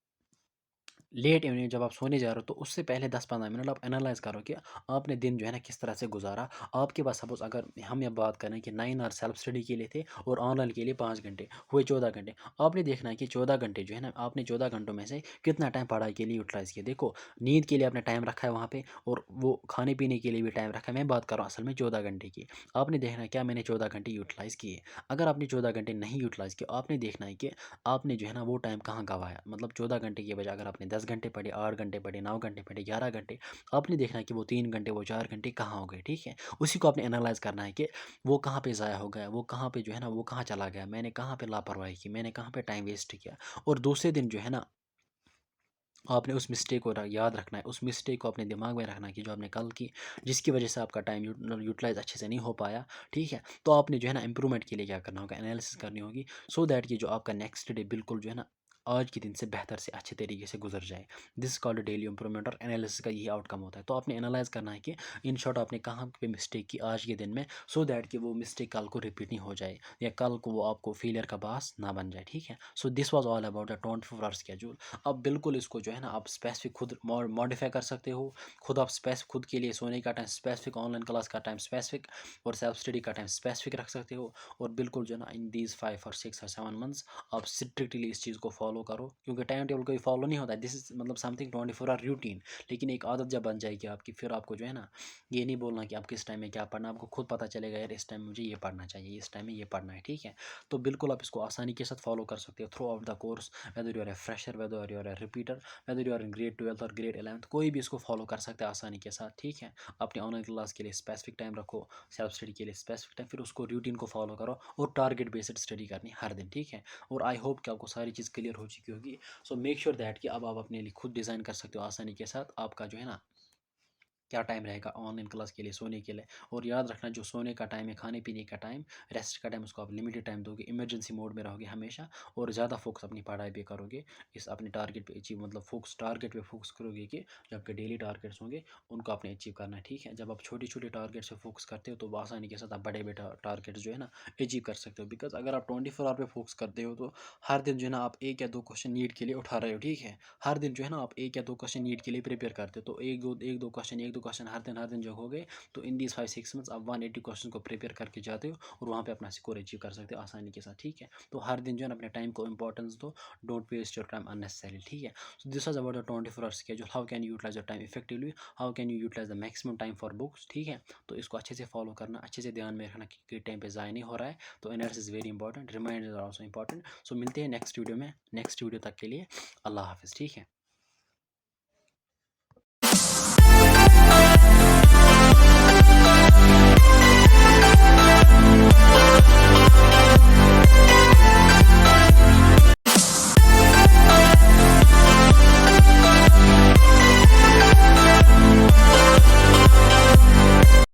लेट इवनिंग जब आप सोने जा रहे हो तो उससे पहले 10-15 मिनट आप एनालाइज़ करो कि आपने दिन जो है ना किस तरह से गुज़ारा। आपके पास सपोज़ अगर हम ये बात करें कि 9 आवर सेल्फ स्टडी के लिए थे और ऑनलाइन के लिए 5 घंटे, हुए 14 घंटे। आपने देखना है कि 14 घंटे जो है ना आपने 14 घंटों में से कितना टाइम पढ़ाई के लिए यूटिलाइज़ किया। देखो, नींद के लिए आपने टाइम रखा है वहाँ पे, और वो खाने-पीने के लिए भी टाइम रखा है। मैं बात कर रहा हूँ असल में 14 घंटे की। आपने देखना है क्या मैंने 14 घंटे यूटिलाइज़ किए। अगर आपने 14 घंटे नहीं यूटिलाइज़ किए, आपने देखना है कि आपने जो है ना वो टाइम कहाँ गँवाया। मतलब 14 घंटे की बजाय अगर आपने 10 घंटे पढ़े, 8 घंटे पढ़े, 9 घंटे पढ़े, 11 घंटे, आपने देखना है कि वो 3 घंटे, वो 4 घंटे कहाँ हो गए, ठीक है? उसी को आपने एनालाइज़ करना है कि वो कहाँ पे ज़ाया हो गया, वो कहाँ पे जो है ना वो कहाँ चला गया, मैंने कहाँ पे लापरवाही की, मैंने कहाँ पे टाइम वेस्ट किया। और दूसरे दिन जो है ना आपने उस मिस्टेक को याद रखना है, उस मिस्टेक को अपने दिमाग में रखना है कि जो आपने कल की, जिसकी वजह से आपका टाइम यूटिलाइज़ अच्छे से नहीं हो पाया, ठीक है? तो आपने जो है ना इम्प्रूवमेंट के लिए क्या करना होगा, एनालिसिस करनी होगी, सो दैट कि जो आपका नेक्स्ट डे बिल्कुल जो है ना आज के दिन से बेहतर से अच्छे तरीके से गुजर जाए। This is called daily improvement, और एनालिसिस का यही आउटकम होता है। तो आपने एनालाइज करना है कि इन शॉर्ट आपने कहाँ पे मिस्टेक की आज के दिन में, सो दैट कि वो मिस्टेक कल को रिपीट नहीं हो जाए, या कल को वो आपको फेलियर का बास ना बन जाए, ठीक है? So this was all about the 24 hour schedule. अब बिल्कुल इसको जो है ना आप स्पेसिफिक खुद मॉडिफाई कर सकते हो। खुद आप खुद के लिए सोने का टाइम स्पेसिफिक, ऑनलाइन क्लास का टाइम स्पेसिफिक, और सेल्फ स्टडी का टाइम स्पेसिफिक रख सकते हो। और बिल्कुल जो है ना इन दीज 5 और 6 और 7 मंथ्स आप स्ट्रिक्टली इस चीज़ को फॉलो करो, क्योंकि टाइम टेबल कोई फॉलो नहीं होता है। दिस इज मतलब समथिंग 24 आवर रूटीन। लेकिन एक आदत जब बन जाएगी आपकी, फिर आपको जो है ना ये नहीं बोलना कि आप किस टाइम में क्या पढ़ना, आपको खुद पता चलेगा यार इस टाइम मुझे ये पढ़ना चाहिए, इस टाइम में ये पढ़ना है, ठीक है? तो बिल्कुल आप इसको आसानी के साथ फॉलो कर सकते हो throughout the course, whether you are a fresher, whether you are a repeater, whether you are in grade 12 और ग्रेड 11, कोई भी इसको फॉलो कर सकते हैं आसानी के साथ, ठीक है? अपने ऑनलाइन क्लास के लिए स्पेसिफिक टाइम रखो, सेल्फ स्टडी के लिए स्पेसिफिक टाइम, फिर उसको रूटीन को फॉलो करो, और टारगेट बेस्ड स्टडी करनी हर दिन, ठीक है? और आई होप कि आपको सारी चीज़ क्लियर हो चुकी होगी। सो मेक श्योर दैट कि अब आप अपने लिए खुद डिज़ाइन कर सकते हो आसानी के साथ आपका जो है ना क्या टाइम रहेगा ऑनलाइन क्लास के लिए, सोने के लिए। और याद रखना, जो सोने का टाइम है, खाने पीने का टाइम, रेस्ट का टाइम, उसको आप लिमिटेड टाइम दोगे, इमरजेंसी मोड में रहोगे हमेशा, और ज़्यादा फोकस अपनी पढ़ाई पे करोगे, इस अपने टारगेट पे अचीव मतलब फोकस टारगेट पे फोकस करोगे कि जो आपके डेली टारगेट्स होंगे उनको आपने अचीव करना है, ठीक है? जब आप छोटे छोटे टारगेट से फोकस करते हो तो आसानी के साथ आप बड़े बड़े टारगेट्स जो है ना अचीव कर सकते हो। बिकॉज अगर आप 24 आवर पे फोकस करते हो तो हर दिन जो है ना आप 1 या 2 क्वेश्चन नीट के लिए उठा रहे हो, ठीक है? हर दिन जो है ना आप 1 या 2 क्वेश्चन नीट के लिए प्रिपेयर करते हो, तो एक दो क्वेश्चन हर दिन जो हो गए, तो इन दीज 5-6 मंथ्स आप 180 क्वेश्चन को प्रिपेयर करके जाते हो, और वहाँ पे अपना स्कोर अचीव कर सकते हो आसानी के साथ, ठीक है? तो हर दिन जो है ना अपने टाइम को इंपॉर्टेंस दो, don't waste your time unnecessary, ठीक है? So this was about the 24 hour schedule, how can you utilise your time effectively, how can you utilise the maximum time for books, ठीक है? तो इसको अच्छे से फॉलो करना, अच्छे से ध्यान में रखना कि टाइम पे ज़ाया नहीं हो रहा है। तो analysis very important, reminder are also important. So मिलते हैं नेक्स्ट वीडियो में, नेक्स्ट वीडियो तक के लिए अल्लाह हाफिज़, ठीक है?